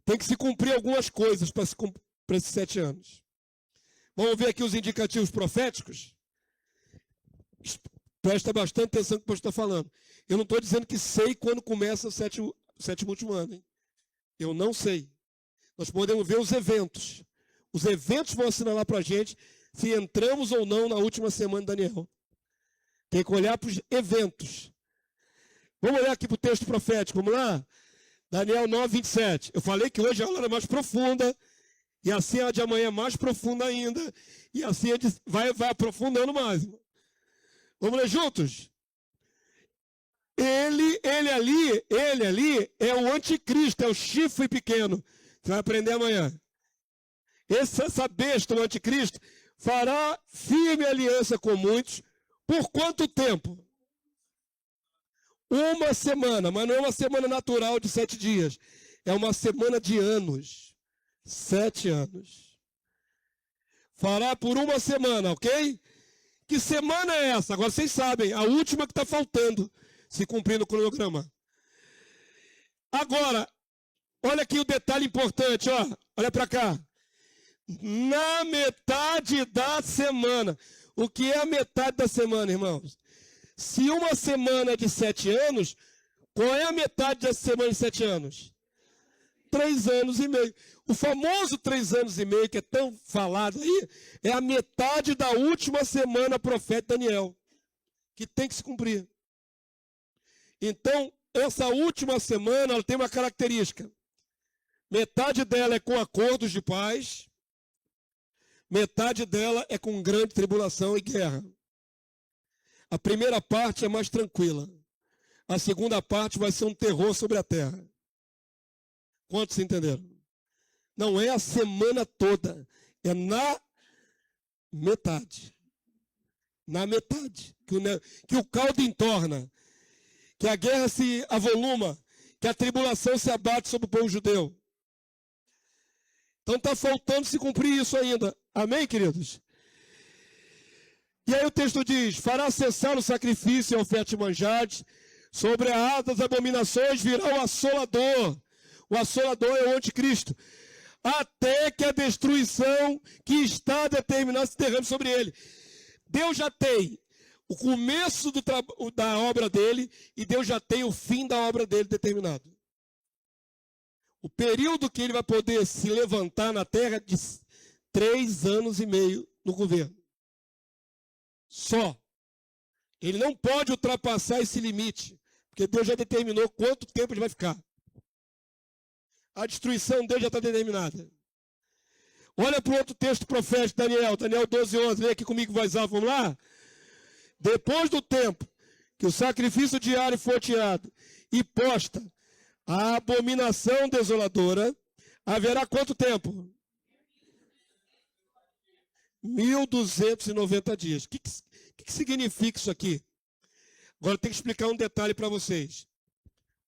Tem que se cumprir algumas coisas para esses 7 anos. Vamos ver aqui os indicativos proféticos? Presta bastante atenção no que o pastor está falando. Eu não estou dizendo que sei quando começa o sétimo último ano. Hein? Eu não sei. Nós podemos ver os eventos. Os eventos vão assinalar para a gente se entramos ou não na última semana de Daniel. Tem que olhar para os eventos. Vamos olhar aqui para o texto profético. Vamos lá? Daniel 9, 27. Eu falei que hoje a aula era mais profunda. E assim a de amanhã é mais profunda ainda. E assim vai aprofundando mais. Vamos ler juntos? Ele ali é o anticristo, é o chifre pequeno. Você vai aprender amanhã. Essa besta, o anticristo, fará firme aliança com muitos. Por quanto tempo? Uma semana, mas não é uma semana natural de 7 dias. É uma semana de anos. 7 anos. Fará por uma semana, ok? Que semana é essa? Agora vocês sabem, a última que está faltando, se cumprir no cronograma. Agora, olha aqui o detalhe importante, ó. Olha para cá. Na metade da semana. O que é a metade da semana, irmãos? Se uma semana é de 7 anos, qual é a metade da semana de 7 anos? 3 anos e meio. O famoso 3 anos e meio, que é tão falado aí, é a metade da última semana profeta Daniel, que tem que se cumprir. Então, essa última semana, ela tem uma característica. Metade dela é com acordos de paz, metade dela é com grande tribulação e guerra. A primeira parte é mais tranquila. A segunda parte vai ser um terror sobre a terra. Quantos entenderam? Não é a semana toda, é na metade. Na metade. Que o caldo entorna, que a guerra se avoluma, que a tribulação se abate sobre o povo judeu. Então está faltando se cumprir isso ainda. Amém, queridos? E aí o texto diz, fará cessar o sacrifício e a oferta de manjares, sobre a asa das abominações virá o assolador. O assolador é o anticristo. Até que a destruição que está determinada se derrame sobre ele. Deus já tem o começo da obra dele e Deus já tem o fim da obra dele determinado. O período que ele vai poder se levantar na terra de 3 anos e meio no governo. Só. Ele não pode ultrapassar esse limite, porque Deus já determinou quanto tempo ele vai ficar. A destruição dele já está determinada. Olha para o outro texto profético, Daniel 12, 11. Vem aqui comigo, voz alta, vamos lá? Depois do tempo que o sacrifício diário for tirado e posta a abominação desoladora, haverá quanto tempo? 1290 dias. O que significa isso aqui? Agora tem que explicar um detalhe para vocês.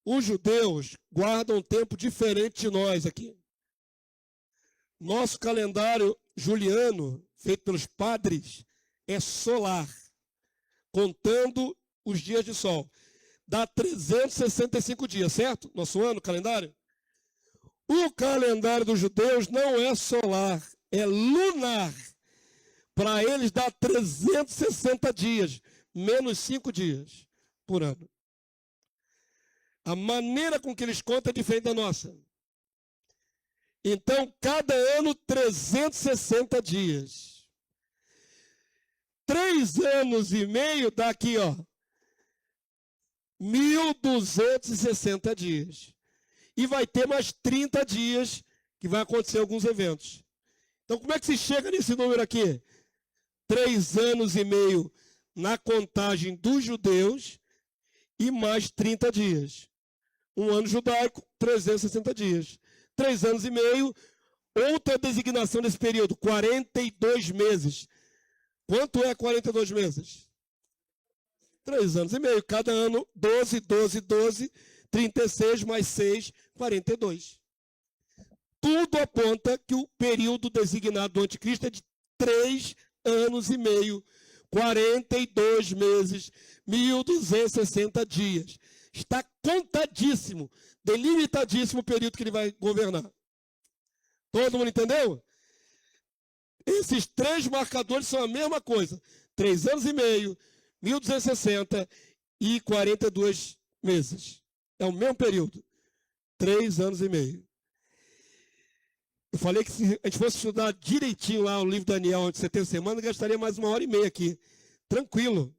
Os judeus guardam um tempo diferente de nós aqui. Nosso calendário juliano, feito pelos padres, é solar, contando os dias de sol. Dá 365 dias, certo? Nosso ano, calendário. O calendário dos judeus não é solar, é lunar. Para eles dá 360 dias, menos 5 dias por ano. A maneira com que eles contam é diferente da nossa. Então, cada ano, 360 dias. 3 anos e meio dá aqui, ó, 1260 dias. E vai ter mais 30 dias que vai acontecer alguns eventos. Então, como é que se chega nesse número aqui? 3 anos e meio na contagem dos judeus e mais 30 dias. Um ano judaico, 360 dias. 3 anos e meio, outra designação desse período, 42 meses. Quanto é 42 meses? 3 anos e meio. Cada ano, 12, 12, 12, 36 mais 6, 42. Tudo aponta que o período designado do anticristo é de 3 anos e meio, 42 meses, 1260 dias. Está contadíssimo, delimitadíssimo o período que ele vai governar. Todo mundo entendeu? Esses três marcadores são a mesma coisa. 3 anos e meio, 1260 e 42 meses. É o mesmo período. 3 anos e meio. Eu falei que se a gente fosse estudar direitinho lá o livro de Daniel, onde você tem semana, gastaria mais 1h30 aqui. Tranquilo.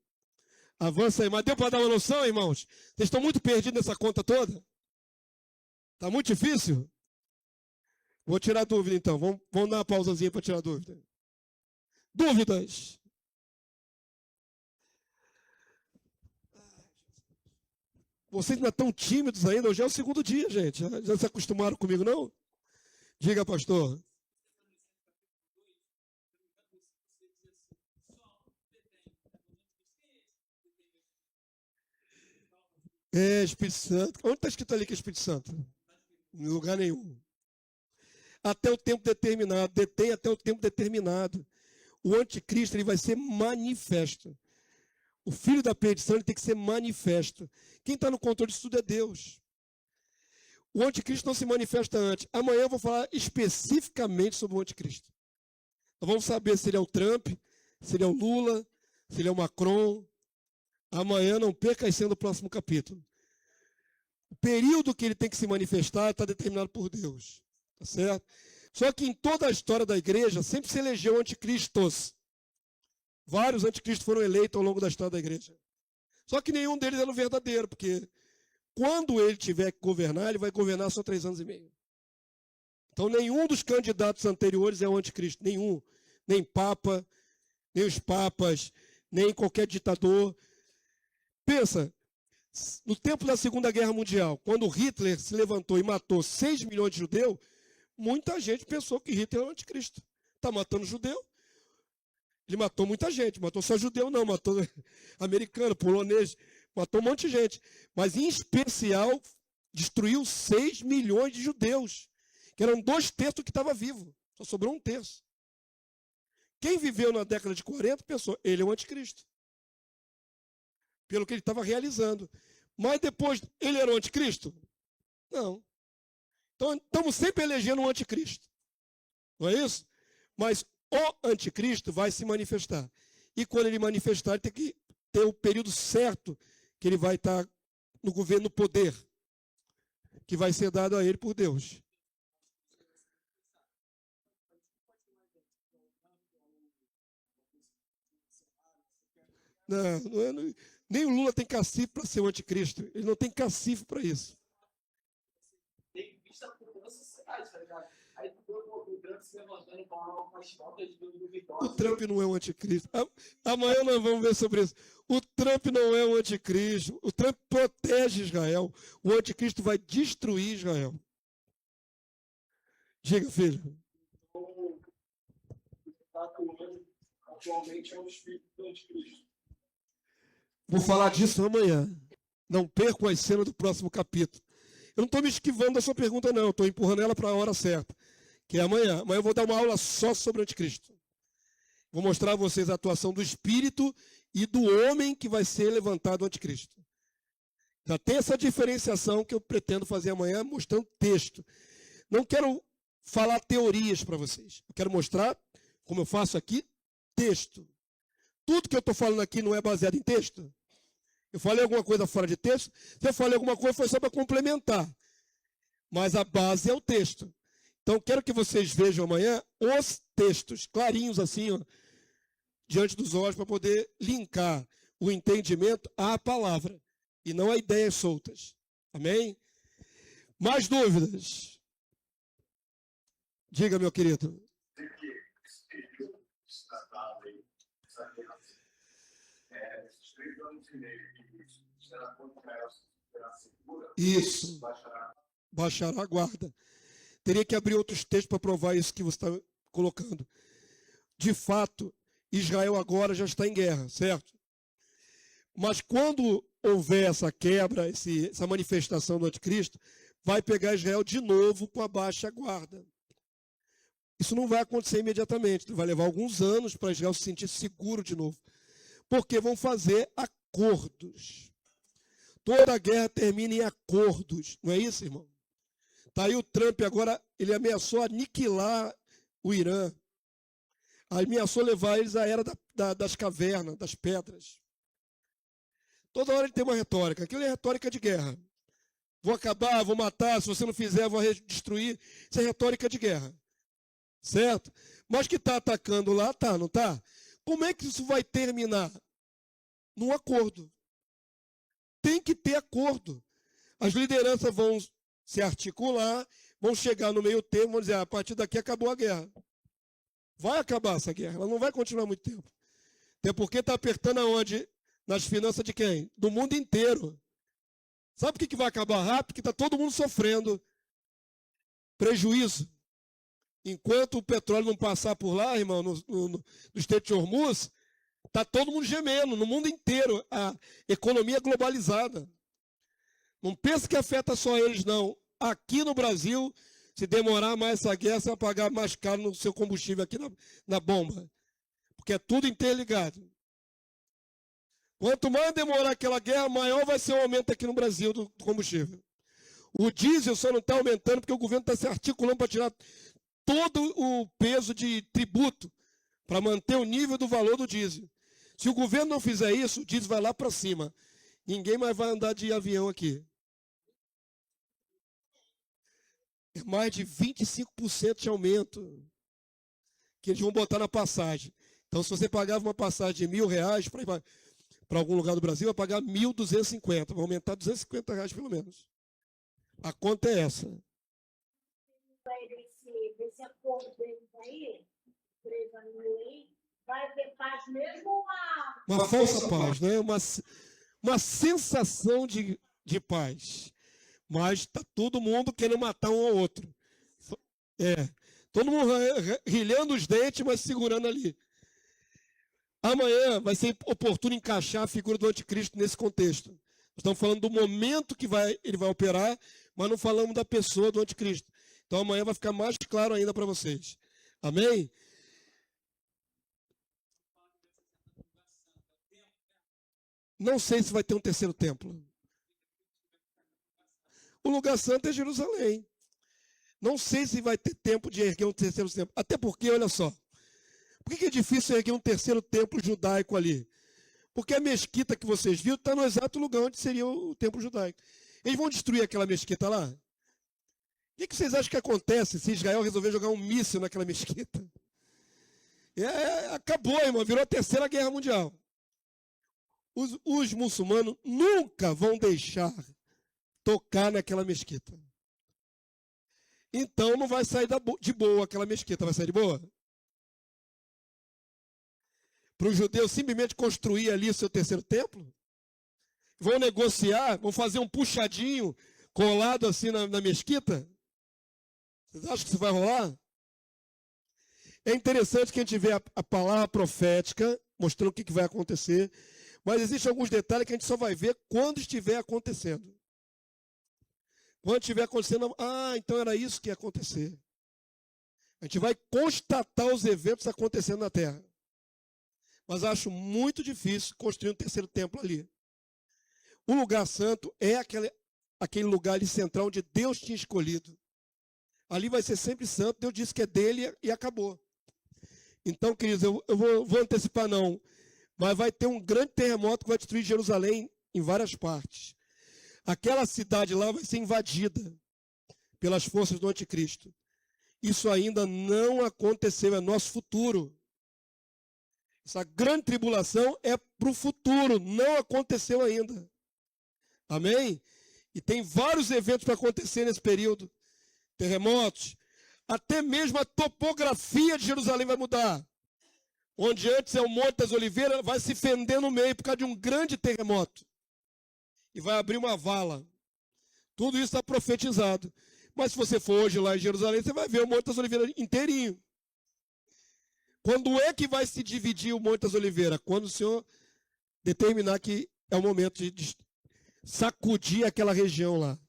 Avança aí. Mas deu para dar uma noção, irmãos? Vocês estão muito perdidos nessa conta toda? Está muito difícil? Vou tirar dúvida, então. Vamos dar uma pausazinha para tirar dúvida. Dúvidas? Vocês ainda estão tímidos ainda? Hoje é o segundo dia, gente. Já se acostumaram comigo, não? Diga, pastor. É, Espírito Santo. Onde está escrito ali que é Espírito Santo? Em lugar nenhum. Até o tempo determinado. Detém até o tempo determinado. O anticristo ele vai ser manifesto. O filho da perdição ele tem que ser manifesto. Quem está no controle disso tudo é Deus. O anticristo não se manifesta antes. Amanhã eu vou falar especificamente sobre o anticristo. Nós vamos saber se ele é o Trump, se ele é o Lula, se ele é o Macron. Amanhã não perca sendo o próximo capítulo. O período que ele tem que se manifestar está determinado por Deus. Tá certo? Só que em toda a história da igreja sempre se elegeu anticristos. Vários anticristos foram eleitos ao longo da história da igreja. Só que nenhum deles era o verdadeiro, porque quando ele tiver que governar, ele vai governar só 3 anos e meio. Então nenhum dos candidatos anteriores é o anticristo. Nenhum. Nem Papa, nem os papas, nem qualquer ditador. Pensa, no tempo da Segunda Guerra Mundial, quando Hitler se levantou e matou 6 milhões de judeus, muita gente pensou que Hitler era o anticristo. Está matando judeu? Ele matou muita gente, matou só judeu não, matou americano, polonês, matou um monte de gente. Mas em especial, destruiu 6 milhões de judeus, que eram 2/3 que estava vivo, só sobrou 1/3. Quem viveu na década de 40 pensou, ele é o anticristo. Pelo que ele estava realizando. Mas depois, ele era o anticristo? Não. Então, estamos sempre elegendo um anticristo. Não é isso? Mas o anticristo vai se manifestar. E quando ele manifestar, ele tem que ter o período certo que ele vai estar no governo, no poder, que vai ser dado a ele por Deus. Não, nem o Lula tem cacife para ser o anticristo. Ele não tem cacife para isso. Tem vista por toda a sociedade, tá ligado? Aí o Trump se levantando e falando com as fotos do Vitória. O Trump não é um anticristo. Amanhã nós vamos ver sobre isso. O Trump não é um anticristo. O Trump protege Israel. O anticristo vai destruir Israel. Diga, filho. O que está atuando atualmente é o espírito do anticristo. Vou falar disso amanhã. Não percam as cenas do próximo capítulo. Eu não estou me esquivando da sua pergunta, não. Estou empurrando ela para a hora certa, que é amanhã. Amanhã eu vou dar uma aula só sobre o anticristo. Vou mostrar a vocês a atuação do espírito e do homem que vai ser levantado o anticristo. Já tem essa diferenciação que eu pretendo fazer amanhã, mostrando texto. Não quero falar teorias para vocês. Eu quero mostrar, como eu faço aqui, texto. Tudo que eu estou falando aqui não é baseado em texto? Eu falei alguma coisa fora de texto? Se eu falei alguma coisa, foi só para complementar. Mas a base é o texto. Então, quero que vocês vejam amanhã os textos, clarinhos assim, ó, diante dos olhos, para poder linkar o entendimento à palavra, e não a ideias soltas. Amém? Mais dúvidas? Diga, meu querido. Isso. Baixará a guarda. Teria que abrir outros textos para provar isso que você está colocando. De fato, Israel agora já está em guerra, certo? Mas quando houver essa quebra, essa manifestação do anticristo, vai pegar Israel de novo com a baixa guarda. Isso não vai acontecer imediatamente. Vai levar alguns anos para Israel se sentir seguro de novo. Porque vão fazer acordos. Toda a guerra termina em acordos. Não é isso, irmão? Está aí o Trump agora, ele ameaçou aniquilar o Irã. Ameaçou levar eles à era das cavernas, das pedras. Toda hora ele tem uma retórica. Aquilo é retórica de guerra. Vou acabar, vou matar, se você não fizer, vou destruir. Isso é retórica de guerra. Certo? Mas que está atacando lá, tá, não está? Como é que isso vai terminar? Num acordo. Tem que ter acordo. As lideranças vão se articular, vão chegar no meio termo, vão dizer, a partir daqui acabou a guerra. Vai acabar essa guerra, ela não vai continuar muito tempo. Até porque está apertando aonde? Nas finanças de quem? Do mundo inteiro. Sabe por que vai acabar rápido? Porque está todo mundo sofrendo prejuízo. Enquanto o petróleo não passar por lá, irmão, no Estreito de Hormuz, está todo mundo gemendo, no mundo inteiro, a economia globalizada. Não pensa que afeta só eles, não. Aqui no Brasil, se demorar mais essa guerra, você vai pagar mais caro no seu combustível aqui na bomba. Porque é tudo interligado. Quanto mais demorar aquela guerra, maior vai ser o aumento aqui no Brasil do combustível. O diesel só não está aumentando porque o governo está se articulando para tirar todo o peso de tributo para manter o nível do valor do diesel. Se o governo não fizer isso, o diesel vai lá para cima. Ninguém mais vai andar de avião aqui. É mais de 25% de aumento que eles vão botar na passagem. Então, se você pagava uma passagem de R$1.000 para algum lugar do Brasil, vai pagar 1.250. Vai aumentar R$250 pelo menos. A conta é essa. Desse acordo deles aí, vai ter paz mesmo ou uma falsa paz, né? Uma sensação de paz. Mas está todo mundo querendo matar um ao outro. Todo mundo rilhando os dentes, mas segurando ali. Amanhã vai ser oportuno encaixar a figura do anticristo nesse contexto. Nós estamos falando do momento que ele vai operar, mas não falamos da pessoa do anticristo. Então amanhã vai ficar mais claro ainda para vocês. Amém? Não sei se vai ter um terceiro templo. O lugar santo é Jerusalém. Não sei se vai ter tempo de erguer um terceiro templo. Até porque, olha só, por que é difícil erguer um terceiro templo judaico ali? Porque a mesquita que vocês viram está no exato lugar onde seria o templo judaico. Eles vão destruir aquela mesquita lá? O que vocês acham que acontece se Israel resolver jogar um míssil naquela mesquita? Acabou, irmão, virou a terceira guerra mundial. Os muçulmanos nunca vão deixar tocar naquela mesquita. Então não vai sair de boa aquela mesquita, vai sair de boa? Para os judeus simplesmente construir ali o seu terceiro templo? Vão negociar, vão fazer um puxadinho colado assim na mesquita? Vocês acham que isso vai rolar? É interessante que a gente vê a palavra profética, mostrando o que vai acontecer, mas existem alguns detalhes que a gente só vai ver quando estiver acontecendo. Quando estiver acontecendo, então era isso que ia acontecer. A gente vai constatar os eventos acontecendo na Terra. Mas acho muito difícil construir um terceiro templo ali. O lugar santo é aquele lugar ali central onde Deus tinha escolhido. Ali vai ser sempre santo, Deus disse que é dele e acabou. Então, queridos, eu vou antecipar não, mas vai ter um grande terremoto que vai destruir Jerusalém em várias partes. Aquela cidade lá vai ser invadida pelas forças do anticristo. Isso ainda não aconteceu, é nosso futuro. Essa grande tribulação é para o futuro, não aconteceu ainda. Amém? E tem vários eventos para acontecer nesse período. Terremotos. Até mesmo a topografia de Jerusalém vai mudar. Onde antes é o Monte das Oliveiras, vai se fender no meio por causa de um grande terremoto. E vai abrir uma vala. Tudo isso está profetizado. Mas se você for hoje lá em Jerusalém, você vai ver o Monte das Oliveiras inteirinho. Quando é que vai se dividir o Monte das Oliveiras? Quando o Senhor determinar que é o momento de sacudir aquela região lá.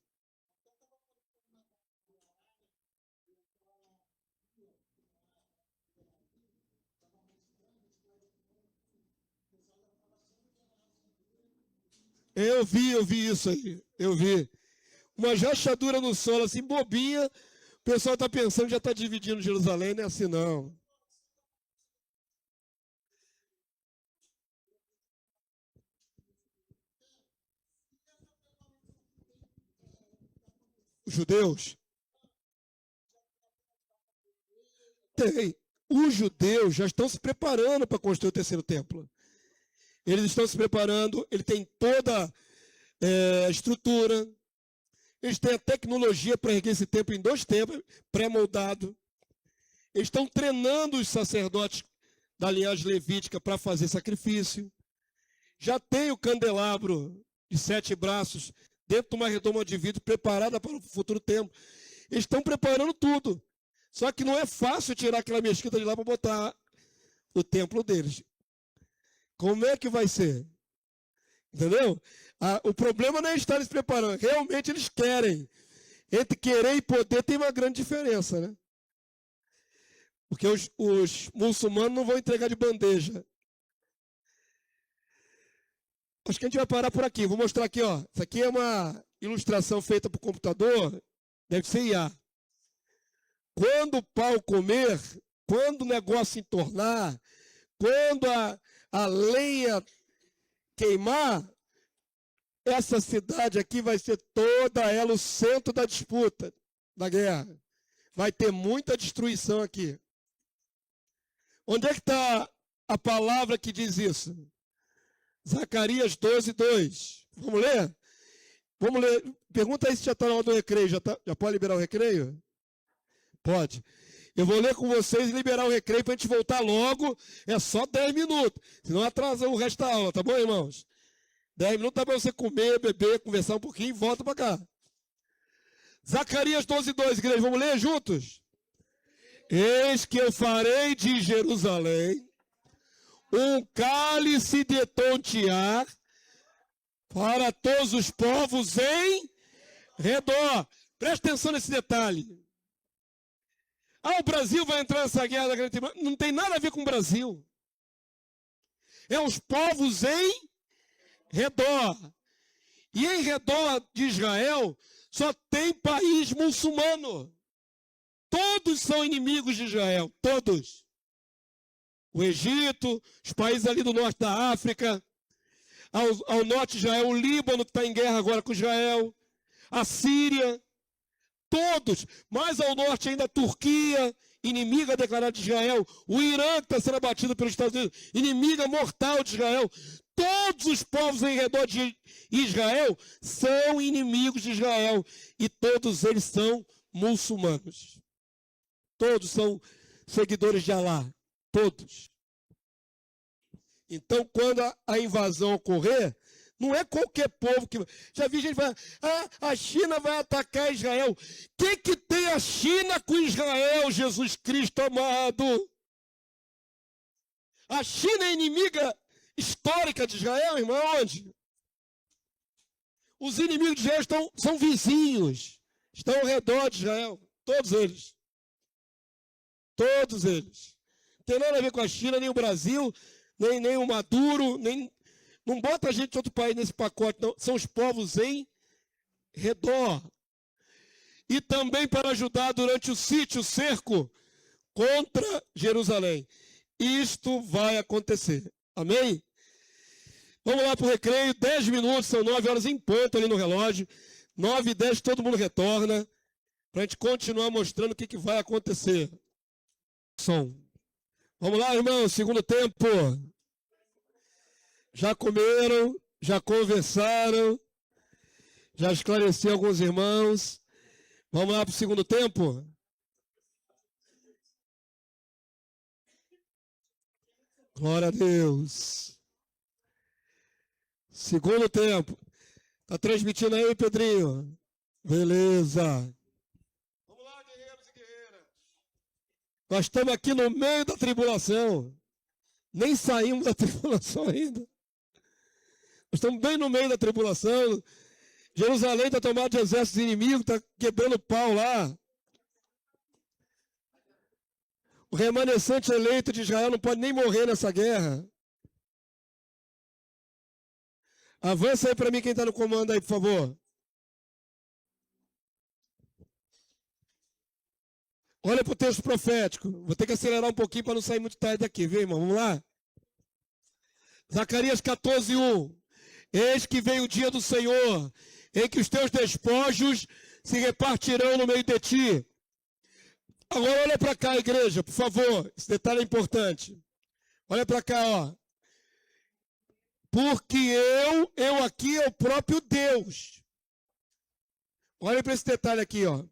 Eu vi isso aí. Eu vi. Uma rachadura no solo, assim, bobinha. O pessoal está pensando que já está dividindo Jerusalém, não é assim não. Os judeus? Tem. Os judeus já estão se preparando para construir o terceiro templo. Eles estão se preparando, ele tem toda a estrutura, eles têm a tecnologia para erguer esse templo em 2 templos, pré-moldado. Eles estão treinando os sacerdotes da linhagem levítica para fazer sacrifício. Já tem o candelabro de 7 braços dentro de uma redoma de vidro preparada para o futuro templo. Eles estão preparando tudo. Só que não é fácil tirar aquela mesquita de lá para botar o templo deles. Como é que vai ser? Entendeu? O problema não é estar se preparando. Realmente eles querem. Entre querer e poder tem uma grande diferença, né? Porque os muçulmanos não vão entregar de bandeja. Acho que a gente vai parar por aqui. Vou mostrar aqui, ó. Isso aqui é uma ilustração feita por computador. Deve ser IA. Quando o pau comer, quando o negócio entornar, quando a lenha queimar, essa cidade aqui vai ser toda ela o centro da disputa, da guerra. Vai ter muita destruição aqui. Onde é que está a palavra que diz isso? Zacarias 12:2. Vamos ler? Vamos ler. Pergunta aí se já está na hora do recreio. Já pode liberar o recreio? Pode. Eu vou ler com vocês e liberar o recreio para a gente voltar logo. É só 10 minutos. Senão atrasa o resto da aula, tá bom, irmãos? 10 minutos tá para você comer, beber, conversar um pouquinho e volta para cá. Zacarias 12:2, igreja. Vamos ler juntos? Eis que eu farei de Jerusalém um cálice de tontear para todos os povos em redor. Presta atenção nesse detalhe. O Brasil vai entrar nessa guerra da grande tribulação. Não tem nada a ver com o Brasil. É os povos em redor. E em redor de Israel só tem país muçulmano. Todos são inimigos de Israel. Todos. O Egito, os países ali do norte da África, ao norte de Israel, o Líbano que está em guerra agora com Israel, a Síria. Todos, mais ao norte ainda a Turquia, inimiga declarada de Israel, o Irã que está sendo abatido pelos Estados Unidos, inimiga mortal de Israel. Todos os povos em redor de Israel são inimigos de Israel e todos eles são muçulmanos. Todos são seguidores de Alá, todos. Então, quando a invasão ocorrer, não é qualquer povo que... Já vi gente falar, a China vai atacar Israel. O que tem a China com Israel, Jesus Cristo amado? A China é inimiga histórica de Israel, irmão, onde? Os inimigos de Israel são vizinhos, estão ao redor de Israel, todos eles. Todos eles. Não tem nada a ver com a China, nem o Brasil, nem o Maduro, nem... Não bota a gente de outro país nesse pacote, não. São os povos em redor. E também para ajudar durante o sítio, o cerco, contra Jerusalém. Isto vai acontecer. Amém? Vamos lá para o recreio. 10 minutos, são 9 horas em ponto ali no relógio. 9:10, todo mundo retorna. Para a gente continuar mostrando o que vai acontecer. Som. Vamos lá, irmão, segundo tempo. Já comeram, já conversaram, já esclareci alguns irmãos. Vamos lá para o segundo tempo? Glória a Deus. Segundo tempo. Está transmitindo aí, Pedrinho? Beleza. Vamos lá, guerreiros e guerreiras. Nós estamos aqui no meio da tribulação. Nem saímos da tribulação ainda. Nós estamos bem no meio da tribulação. Jerusalém está tomada de exércitos inimigos, está quebrando pau lá. O remanescente eleito de Israel não pode nem morrer nessa guerra. Avança aí para mim quem está no comando aí, por favor. Olha para o texto profético. Vou ter que acelerar um pouquinho para não sair muito tarde daqui, viu, irmão? Vamos lá? Zacarias 14:1. Eis que vem o dia do Senhor, em que os teus despojos se repartirão no meio de ti. Agora olha para cá, igreja, por favor. Esse detalhe é importante. Olha para cá, ó. Porque eu aqui é o próprio Deus. Olha para esse detalhe aqui, ó.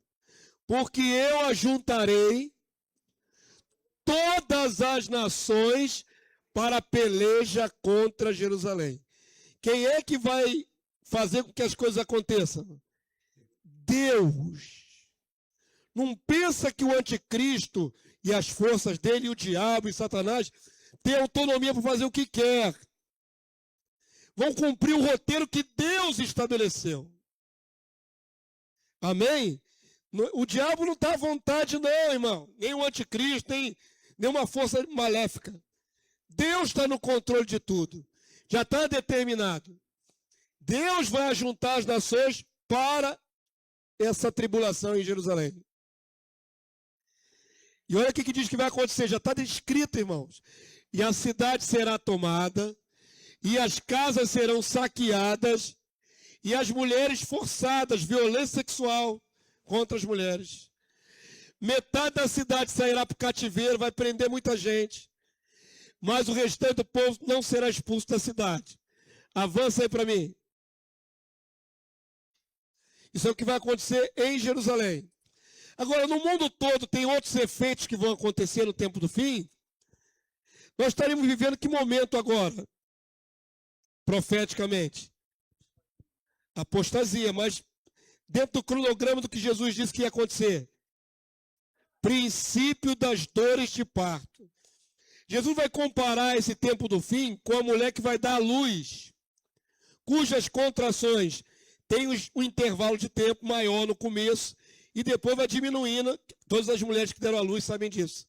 Porque eu ajuntarei todas as nações para a peleja contra Jerusalém. Quem é que vai fazer com que as coisas aconteçam? Deus. Não pensa que o anticristo e as forças dele, e o diabo e Satanás, têm autonomia para fazer o que quer. Vão cumprir o roteiro que Deus estabeleceu. Amém? O diabo não está à vontade não, irmão. Nem o anticristo, nem nenhuma força maléfica. Deus está no controle de tudo. Já está determinado. Deus vai ajuntar as nações para essa tribulação em Jerusalém. E olha o que diz que vai acontecer. Já está descrito, irmãos. E a cidade será tomada, e as casas serão saqueadas, e as mulheres forçadas, violência sexual contra as mulheres. Metade da cidade sairá para o cativeiro, vai prender muita gente. Mas o restante do povo não será expulso da cidade. Avança aí para mim. Isso é o que vai acontecer em Jerusalém. Agora, no mundo todo tem outros efeitos que vão acontecer no tempo do fim. Nós estaremos vivendo que momento agora? Profeticamente. Apostasia, mas dentro do cronograma do que Jesus disse que ia acontecer. Princípio das dores de parto. Jesus vai comparar esse tempo do fim com a mulher que vai dar à luz, cujas contrações têm um intervalo de tempo maior no começo e depois vai diminuindo. Todas as mulheres que deram à luz sabem disso.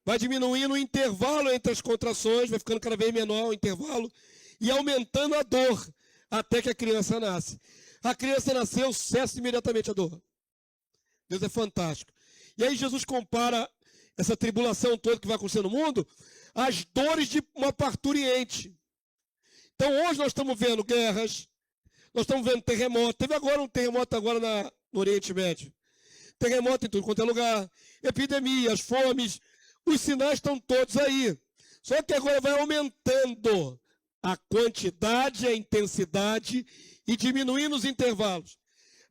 Vai diminuindo o intervalo entre as contrações, vai ficando cada vez menor o intervalo e aumentando a dor até que a criança nasce. A criança nasceu, cessa imediatamente a dor. Deus é fantástico. E aí Jesus compara essa tribulação toda que vai acontecer no mundo às dores de uma parturiente. Então hoje nós estamos vendo guerras, nós estamos vendo terremoto. Teve agora um terremoto no Oriente Médio. Terremoto em tudo quanto é lugar, epidemias, fomes, os sinais estão todos aí. Só que agora vai aumentando a quantidade, a intensidade e diminuindo os intervalos.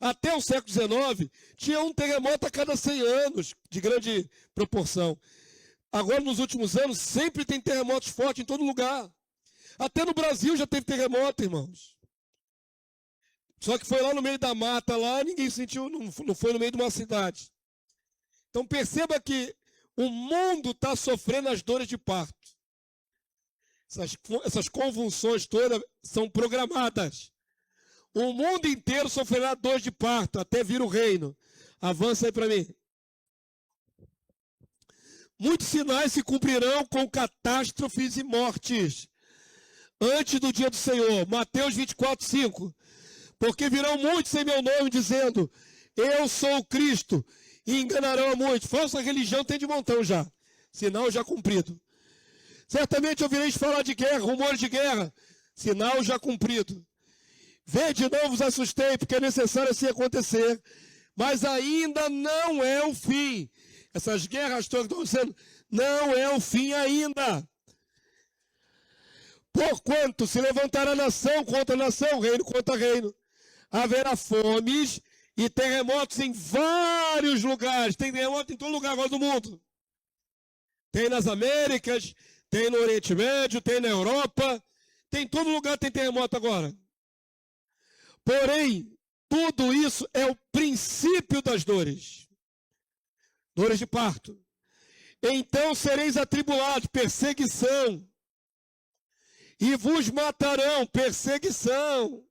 Até o século XIX, tinha um terremoto a cada 100 anos, de grande proporção. Agora, nos últimos anos, sempre tem terremotos fortes em todo lugar. Até no Brasil já teve terremoto, irmãos. Só que foi lá no meio da mata, lá ninguém sentiu, não foi no meio de uma cidade. Então perceba que o mundo está sofrendo as dores de parto. Essas convulsões todas são programadas. O mundo inteiro sofrerá dores de parto até vir o reino. Avança aí para mim. Muitos sinais se cumprirão com catástrofes e mortes antes do dia do Senhor. Mateus 24, 5. Porque virão muitos em meu nome dizendo, eu sou o Cristo, e enganarão a muitos. Falsa religião tem de montão já. Sinal já cumprido. Certamente ouvireis falar de guerra, rumores de guerra. Sinal já cumprido. Vede, não vos assustei, porque é necessário assim acontecer. Mas ainda não é o fim. Essas guerras todas estão dizendo, não é o fim ainda. Porquanto se levantará nação contra nação, reino contra reino. Haverá fomes e terremotos em vários lugares. Tem terremoto em todo lugar agora do mundo. Tem nas Américas, tem no Oriente Médio, tem na Europa. Tem em todo lugar tem terremoto agora. Porém, tudo isso é o princípio das dores. Dores de parto. Então sereis atribulados, perseguição. E vos matarão, perseguição.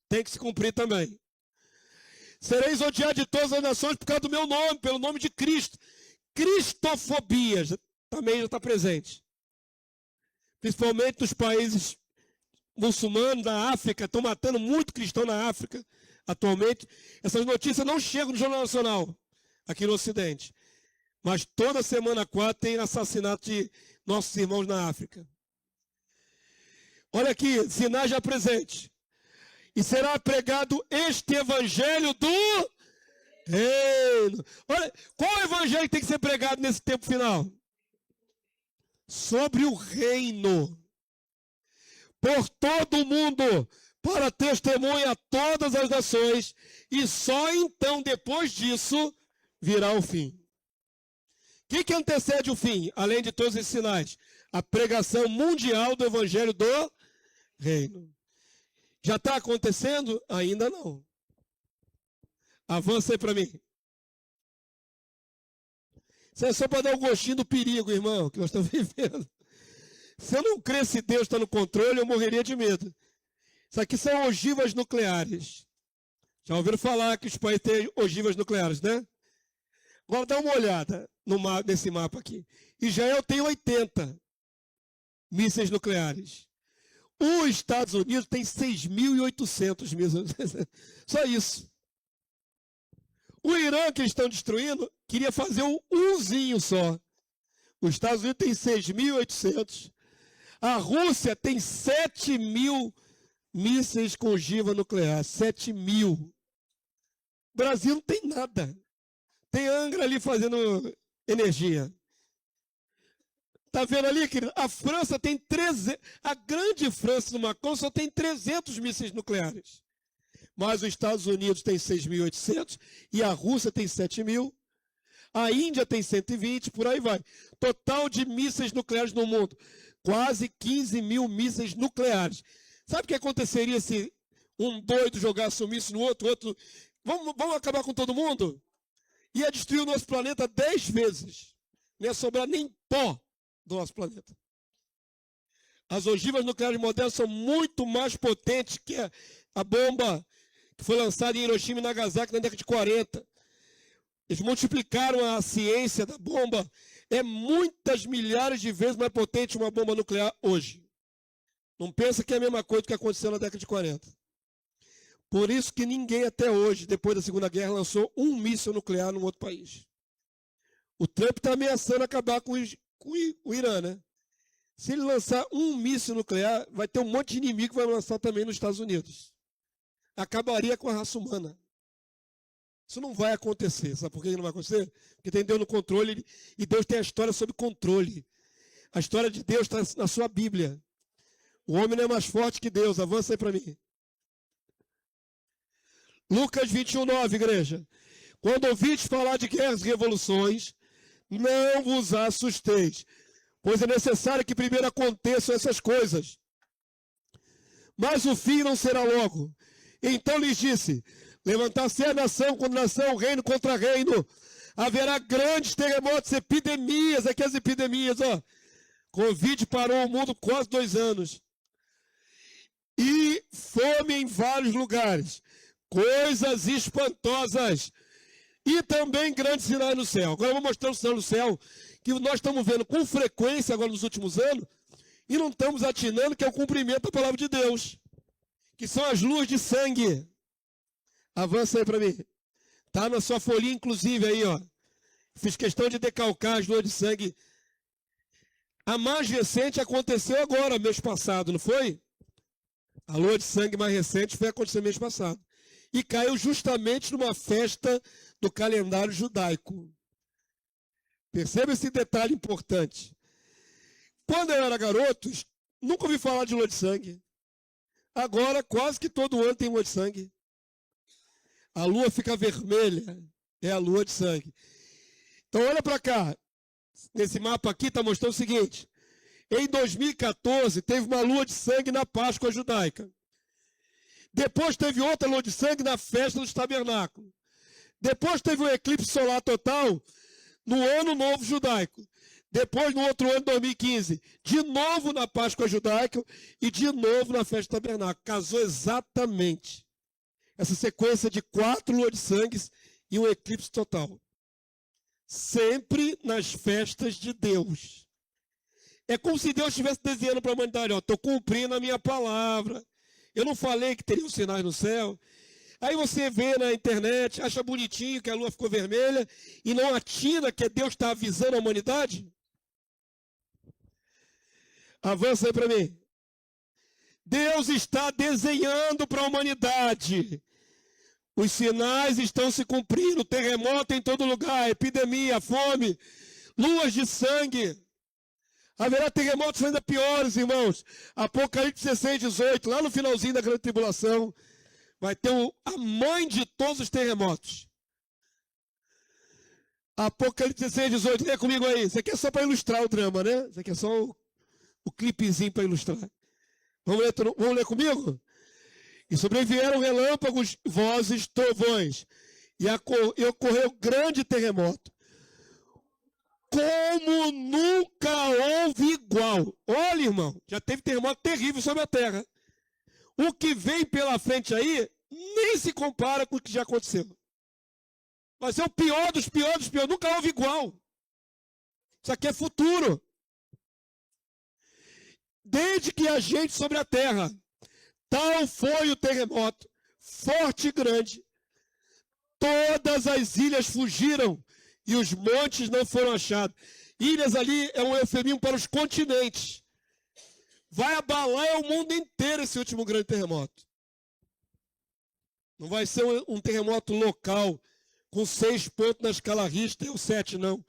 Tem que se cumprir também. Sereis odiados de todas as nações por causa do meu nome, pelo nome de Cristo. Cristofobia também já está presente. Principalmente nos países muçulmanos da África, estão matando muito cristão na África atualmente. Essas notícias não chegam no Jornal Nacional, aqui no Ocidente. Mas toda semana 4 tem assassinato de nossos irmãos na África. Olha aqui, sinais já presentes. E será pregado este evangelho do Reino. Olha, qual evangelho tem que ser pregado nesse tempo final? Sobre o reino. Por todo o mundo, para testemunha a todas as nações, e só então, depois disso, virá o fim. O que antecede o fim, além de todos esses sinais? A pregação mundial do evangelho do reino. Já está acontecendo? Ainda não. Avança aí para mim. Isso é só para dar um gostinho do perigo, irmão, que nós estamos vivendo. Se eu não cresce que Deus está no controle, eu morreria de medo. Isso aqui são ogivas nucleares. Já ouviram falar que os países têm ogivas nucleares, né? Agora dá uma olhada nesse mapa aqui. Israel tem 80 mísseis nucleares. Os Estados Unidos tem 6.800 mísseis. Só isso. O Irã, que eles estão destruindo, queria fazer umzinho só. Os Estados Unidos tem 6.800. A Rússia tem 7.000 mísseis com ogiva nuclear. 7.000. O Brasil não tem nada. Tem Angra ali fazendo energia. Está vendo ali, querido? A França tem 300. A grande França do Macron só tem 300 mísseis nucleares. Mas os Estados Unidos tem 6.800 e a Rússia tem 7.000. A Índia tem 120, por aí vai. Total de mísseis nucleares no mundo. Quase 15.000 mísseis nucleares. Sabe o que aconteceria se um doido jogasse um míssil no outro? Vamos acabar com todo mundo? Ia destruir o nosso planeta 10 vezes. Não ia sobrar nem pó do nosso planeta. As ogivas nucleares modernas são muito mais potentes que a bomba que foi lançada em Hiroshima e Nagasaki na década de 40. Eles multiplicaram a ciência da bomba. É muitas milhares de vezes mais potente uma bomba nuclear hoje. Não pensa que é a mesma coisa que aconteceu na década de 40. Por isso que ninguém até hoje, depois da Segunda Guerra, lançou um míssil nuclear num outro país. O Trump está ameaçando acabar com o Irã, né? Se ele lançar um míssil nuclear, vai ter um monte de inimigo que vai lançar também nos Estados Unidos. Acabaria com a raça humana. Isso não vai acontecer. Sabe por que não vai acontecer? Porque tem Deus no controle e Deus tem a história sob controle. A história de Deus está na sua Bíblia. O homem não é mais forte que Deus. Avança aí para mim. Lucas 21:9, igreja. Quando ouvides falar de guerras e revoluções, não vos assusteis, pois é necessário que primeiro aconteçam essas coisas. Mas o fim não será logo. Então lhes disse: levantar-se-á nação contra nação, reino contra reino. Haverá grandes terremotos, epidemias. Aqui as epidemias, ó. Covid parou o mundo quase 2 anos. E fome em vários lugares. Coisas espantosas. E também grandes sinais no céu. Agora eu vou mostrar o sinal no céu que nós estamos vendo com frequência agora nos últimos anos e não estamos atinando, que é o cumprimento da palavra de Deus. Que são as luas de sangue. Avança aí para mim. Está na sua folhinha, inclusive, aí, ó. Fiz questão de decalcar as luas de sangue. A mais recente aconteceu agora, mês passado, não foi? A lua de sangue mais recente foi acontecer mês passado. E caiu justamente numa festa do calendário judaico. Perceba esse detalhe importante. Quando eu era garoto, nunca ouvi falar de lua de sangue. Agora, quase que todo ano tem lua de sangue. A lua fica vermelha, é a lua de sangue. Então, olha para cá. Nesse mapa aqui está mostrando o seguinte. Em 2014, teve uma lua de sangue na Páscoa judaica. Depois teve outra lua de sangue na festa dos tabernáculos. Depois teve um eclipse solar total no Ano Novo Judaico. Depois, no outro ano, 2015, de novo na Páscoa judaica e de novo na festa do tabernáculo. Casou exatamente essa sequência de 4 luas de sangue e um eclipse total. Sempre nas festas de Deus. É como se Deus estivesse desenhando para a humanidade, ó, estou cumprindo a minha palavra. Eu não falei que teria os sinais no céu. Aí você vê na internet, acha bonitinho que a lua ficou vermelha e não atina que Deus está avisando a humanidade? Avança aí para mim. Deus está desenhando para a humanidade Os sinais estão se cumprindo. Terremoto em todo lugar, epidemia, fome, luas de sangue. Haverá terremotos ainda piores, irmãos. Apocalipse 16, 18, lá no finalzinho da grande tribulação, vai ter a mãe de todos os terremotos. Apocalipse 16, 18, lê comigo aí. Isso aqui é só para ilustrar o drama, né? Isso aqui é só o clipezinho para ilustrar. Vamos ler comigo? E sobrevieram relâmpagos, vozes, trovões. E ocorreu grande terremoto. Como nunca houve igual. Olha, irmão, já teve terremoto terrível sobre a terra. O que vem pela frente aí nem se compara com o que já aconteceu. Vai ser o pior dos piores dos piores. Nunca houve igual. Isso aqui é futuro. Desde que a gente sobre a terra, tal foi o terremoto, forte e grande. Todas as ilhas fugiram e os montes não foram achados. Ilhas ali é um eufemismo para os continentes. Vai abalar o mundo inteiro esse último grande terremoto. Não vai ser um terremoto local, com 6 pontos na escala Richter ou 7, não.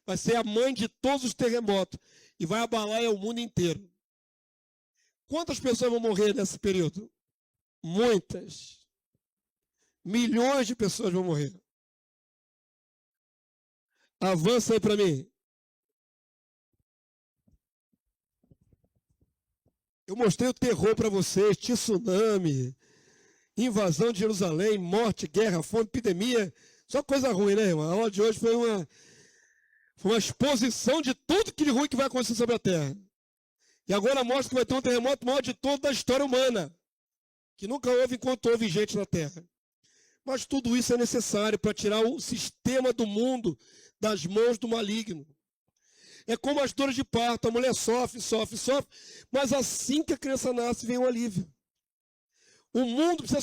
Vai ser a mãe de todos os terremotos. E vai abalar o mundo inteiro. Quantas pessoas vão morrer nesse período? Muitas. Milhões de pessoas vão morrer. Avança aí para mim. Eu mostrei o terror para vocês, tsunami, invasão de Jerusalém, morte, guerra, fome, epidemia. Só coisa ruim, né, irmão? A aula de hoje foi uma exposição de tudo que de ruim que vai acontecer sobre a terra. E agora mostra que vai ter um terremoto maior de toda a história humana, que nunca houve enquanto houve gente na terra. Mas tudo isso é necessário para tirar o sistema do mundo das mãos do maligno. É como as dores de parto, a mulher sofre, mas assim que a criança nasce, vem um alívio. O mundo precisa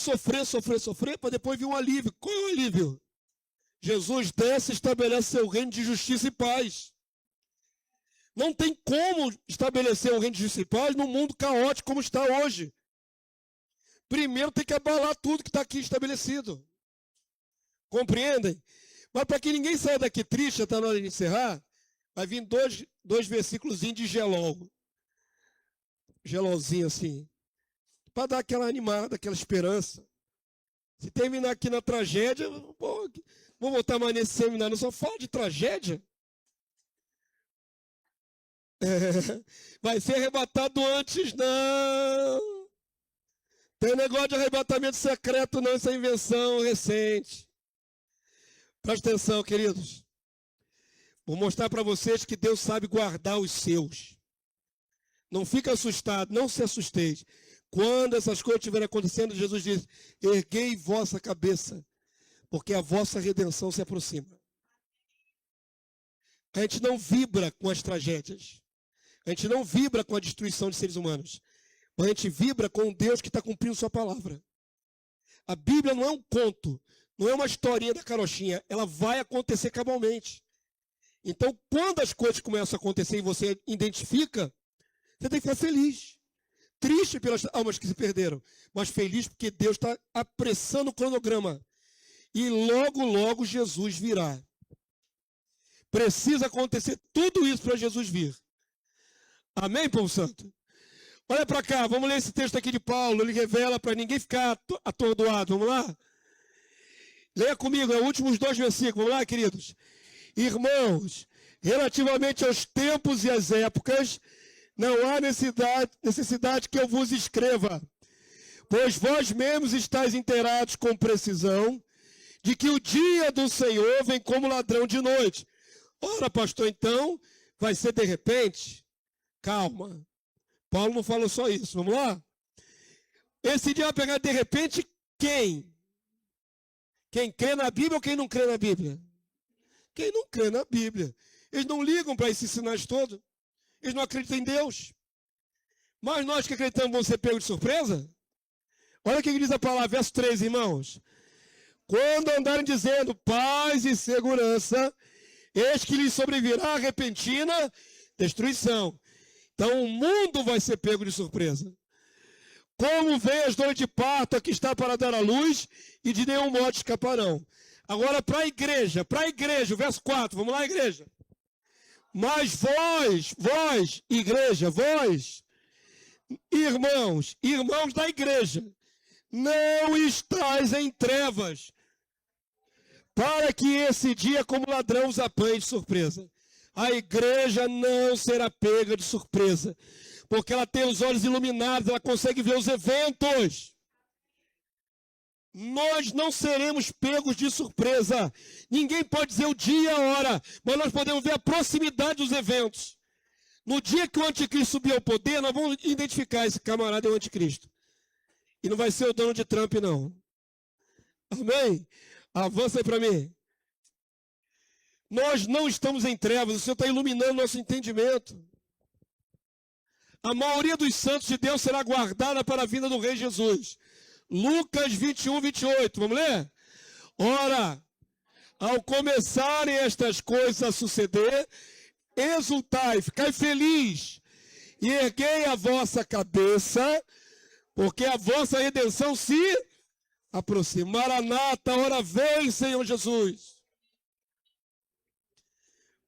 sofrer, para depois vir um alívio. Qual é o alívio? Jesus desce e estabelece seu reino de justiça e paz. Não tem como estabelecer um reino de justiça e paz num mundo caótico como está hoje. Primeiro tem que abalar tudo que está aqui estabelecido. Compreendem? Mas para que ninguém saia daqui triste, está na hora de encerrar, vai vir dois versículos de Gelol. Gelolzinho assim. Para dar aquela animada, aquela esperança. Se terminar aqui na tragédia, pô, vou voltar mais nesse seminário, só fala de tragédia. Vai ser arrebatado antes, não. Tem negócio de arrebatamento secreto, não, isso é invenção recente. Presta atenção, queridos. Vou mostrar para vocês que Deus sabe guardar os seus. Não fica assustado, não se assusteis. Quando essas coisas estiverem acontecendo, Jesus diz: erguei vossa cabeça, porque a vossa redenção se aproxima. A gente não vibra com as tragédias. A gente não vibra com a destruição de seres humanos. Mas a gente vibra com um Deus que está cumprindo sua palavra. A Bíblia não é um conto, não é uma historinha da carochinha. Ela vai acontecer cabalmente. Então, quando as coisas começam a acontecer e você identifica, você tem que ficar feliz. Triste pelas almas que se perderam, mas feliz porque Deus está apressando o cronograma. E logo, logo Jesus virá. Precisa acontecer tudo isso para Jesus vir. Amém, povo santo? Olha para cá, vamos ler esse texto aqui de Paulo. Ele revela para ninguém ficar atordoado. Vamos lá? Leia comigo, é os últimos 2 versículos. Vamos lá, queridos? Irmãos, relativamente aos tempos e às épocas, não há necessidade que eu vos escreva, pois vós mesmos estáis inteirados com precisão de que o dia do Senhor vem como ladrão de noite. Ora, pastor, então, vai ser de repente? Calma. Paulo não falou só isso. Vamos lá? Esse dia vai pegar de repente quem? Quem crê na Bíblia ou quem não crê na Bíblia? Quem não crê na Bíblia. Eles não ligam para esses sinais todos. Eles não acreditam em Deus. Mas nós que acreditamos vamos ser pegos de surpresa? Olha o que diz a palavra, verso 3, irmãos. Quando andarem dizendo paz e segurança, eis que lhes sobrevirá repentina destruição. Então o mundo vai ser pego de surpresa. Como vem as dores de parto, aqui está para dar à luz, e de nenhum modo escaparão. Agora para a igreja, o verso 4, vamos lá, igreja. Mas vós, igreja, vós, irmãos da igreja, não estáis em trevas, para que esse dia como ladrão os apanhe de surpresa. A igreja não será pega de surpresa, porque ela tem os olhos iluminados, ela consegue ver os eventos. Nós não seremos pegos de surpresa. Ninguém pode dizer o dia e a hora, mas nós podemos ver a proximidade dos eventos. No dia que o anticristo subir ao poder, nós vamos identificar esse camarada é o anticristo. E não vai ser o Donald Trump, não. Amém? Avança aí para mim. Nós não estamos em trevas, o Senhor está iluminando nosso entendimento. A maioria dos santos de Deus será guardada para a vinda do Rei Jesus. Lucas 21, 28, vamos ler? Ora, ao começarem estas coisas a suceder, exultai, ficai feliz, e erguei a vossa cabeça, porque a vossa redenção se aproxima. Maranata, ora vem, Senhor Jesus.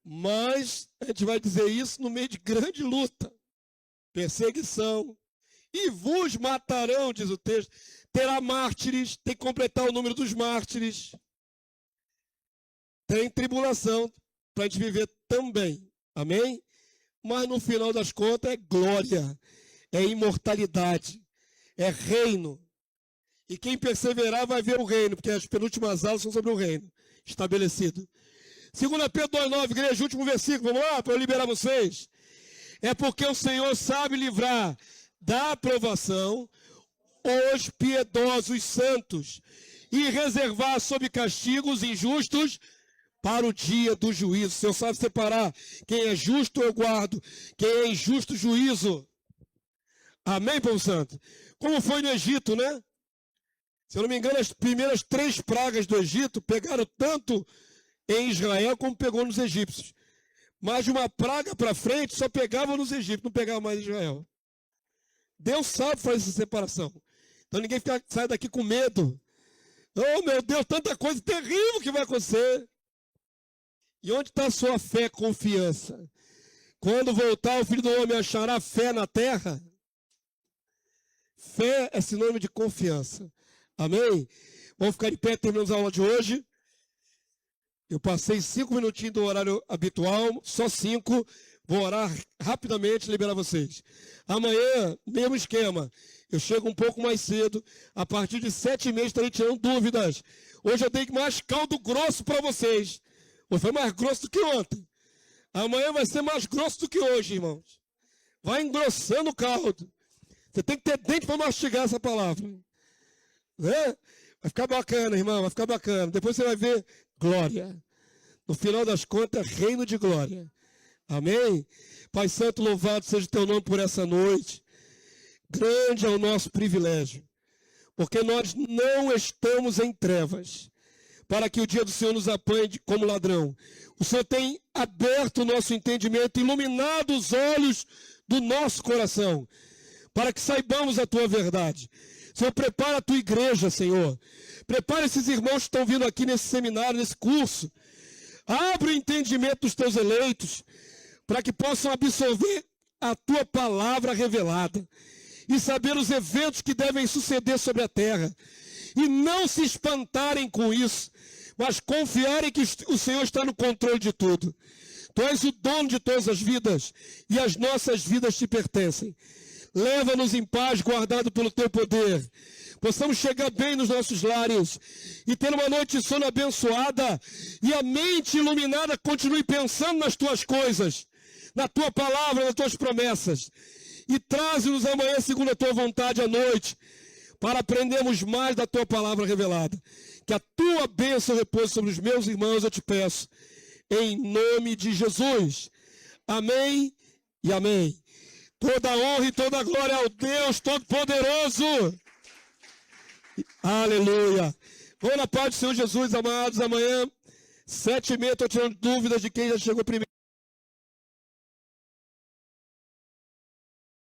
Mas a gente vai dizer isso no meio de grande luta, perseguição, e vos matarão, diz o texto. Terá mártires, tem que completar o número dos mártires. Tem tribulação para a gente viver também. Amém? Mas no final das contas é glória, é imortalidade, é reino. E quem perseverar vai ver o reino, porque as penúltimas aulas são sobre o reino estabelecido. 2 Pedro 2,9, igreja, último versículo, vamos lá para eu liberar vocês. É porque o Senhor sabe livrar da aprovação os piedosos santos e reservar sob castigos injustos para o dia do juízo. O Senhor sabe separar quem é justo, eu guardo, quem é injusto, juízo. Amém, povo santo? Como foi no Egito, né? Se eu não me engano, as primeiras 3 pragas do Egito pegaram tanto em Israel como pegou nos egípcios. Mas de uma praga para frente só pegava nos egípcios, não pegava mais em Israel. Deus sabe fazer essa separação. Então ninguém sai daqui com medo. Oh, meu Deus, tanta coisa terrível que vai acontecer. E onde está a sua fé, confiança? Quando voltar o Filho do Homem, achará fé na terra? Fé é sinônimo de confiança. Amém? Vamos ficar de pé, terminamos a aula de hoje. Eu passei 5 minutinhos do horário habitual, só 5. Vou orar rapidamente e liberar vocês. Amanhã, mesmo esquema. Eu chego um pouco mais cedo. A partir de 7h30 estarei tirando dúvidas. Hoje eu dei mais caldo grosso para vocês. Hoje foi mais grosso do que ontem. Amanhã vai ser mais grosso do que hoje, irmãos. Vai engrossando o caldo. Você tem que ter dente para mastigar essa palavra. Né? Vai ficar bacana, irmão. Vai ficar bacana. Depois você vai ver glória. No final das contas, reino de glória. Amém? Pai Santo, louvado seja o teu nome por essa noite. Grande é o nosso privilégio, porque nós não estamos em trevas, para que o dia do Senhor nos apanhe como ladrão. O Senhor tem aberto o nosso entendimento, iluminado os olhos do nosso coração, para que saibamos a tua verdade. Senhor, prepara a tua igreja, Senhor. Prepara esses irmãos que estão vindo aqui nesse seminário, nesse curso. Abre o entendimento dos teus eleitos, para que possam absorver a tua palavra revelada e saber os eventos que devem suceder sobre a terra. E não se espantarem com isso, mas confiarem que o Senhor está no controle de tudo. Tu és o dono de todas as vidas e as nossas vidas te pertencem. Leva-nos em paz, guardado pelo teu poder. Possamos chegar bem nos nossos lares e ter uma noite de sono abençoada e a mente iluminada continue pensando nas tuas coisas, na tua palavra, nas tuas promessas. E traze-nos amanhã, segundo a tua vontade, à noite, para aprendermos mais da tua palavra revelada. Que a tua bênção repouse sobre os meus irmãos, eu te peço, em nome de Jesus. Amém e amém. Toda honra e toda glória ao Deus Todo-Poderoso. Aleluia. Vamos na paz do Senhor Jesus, amados. Amanhã, 7h30, estou tirando dúvidas de quem já chegou primeiro.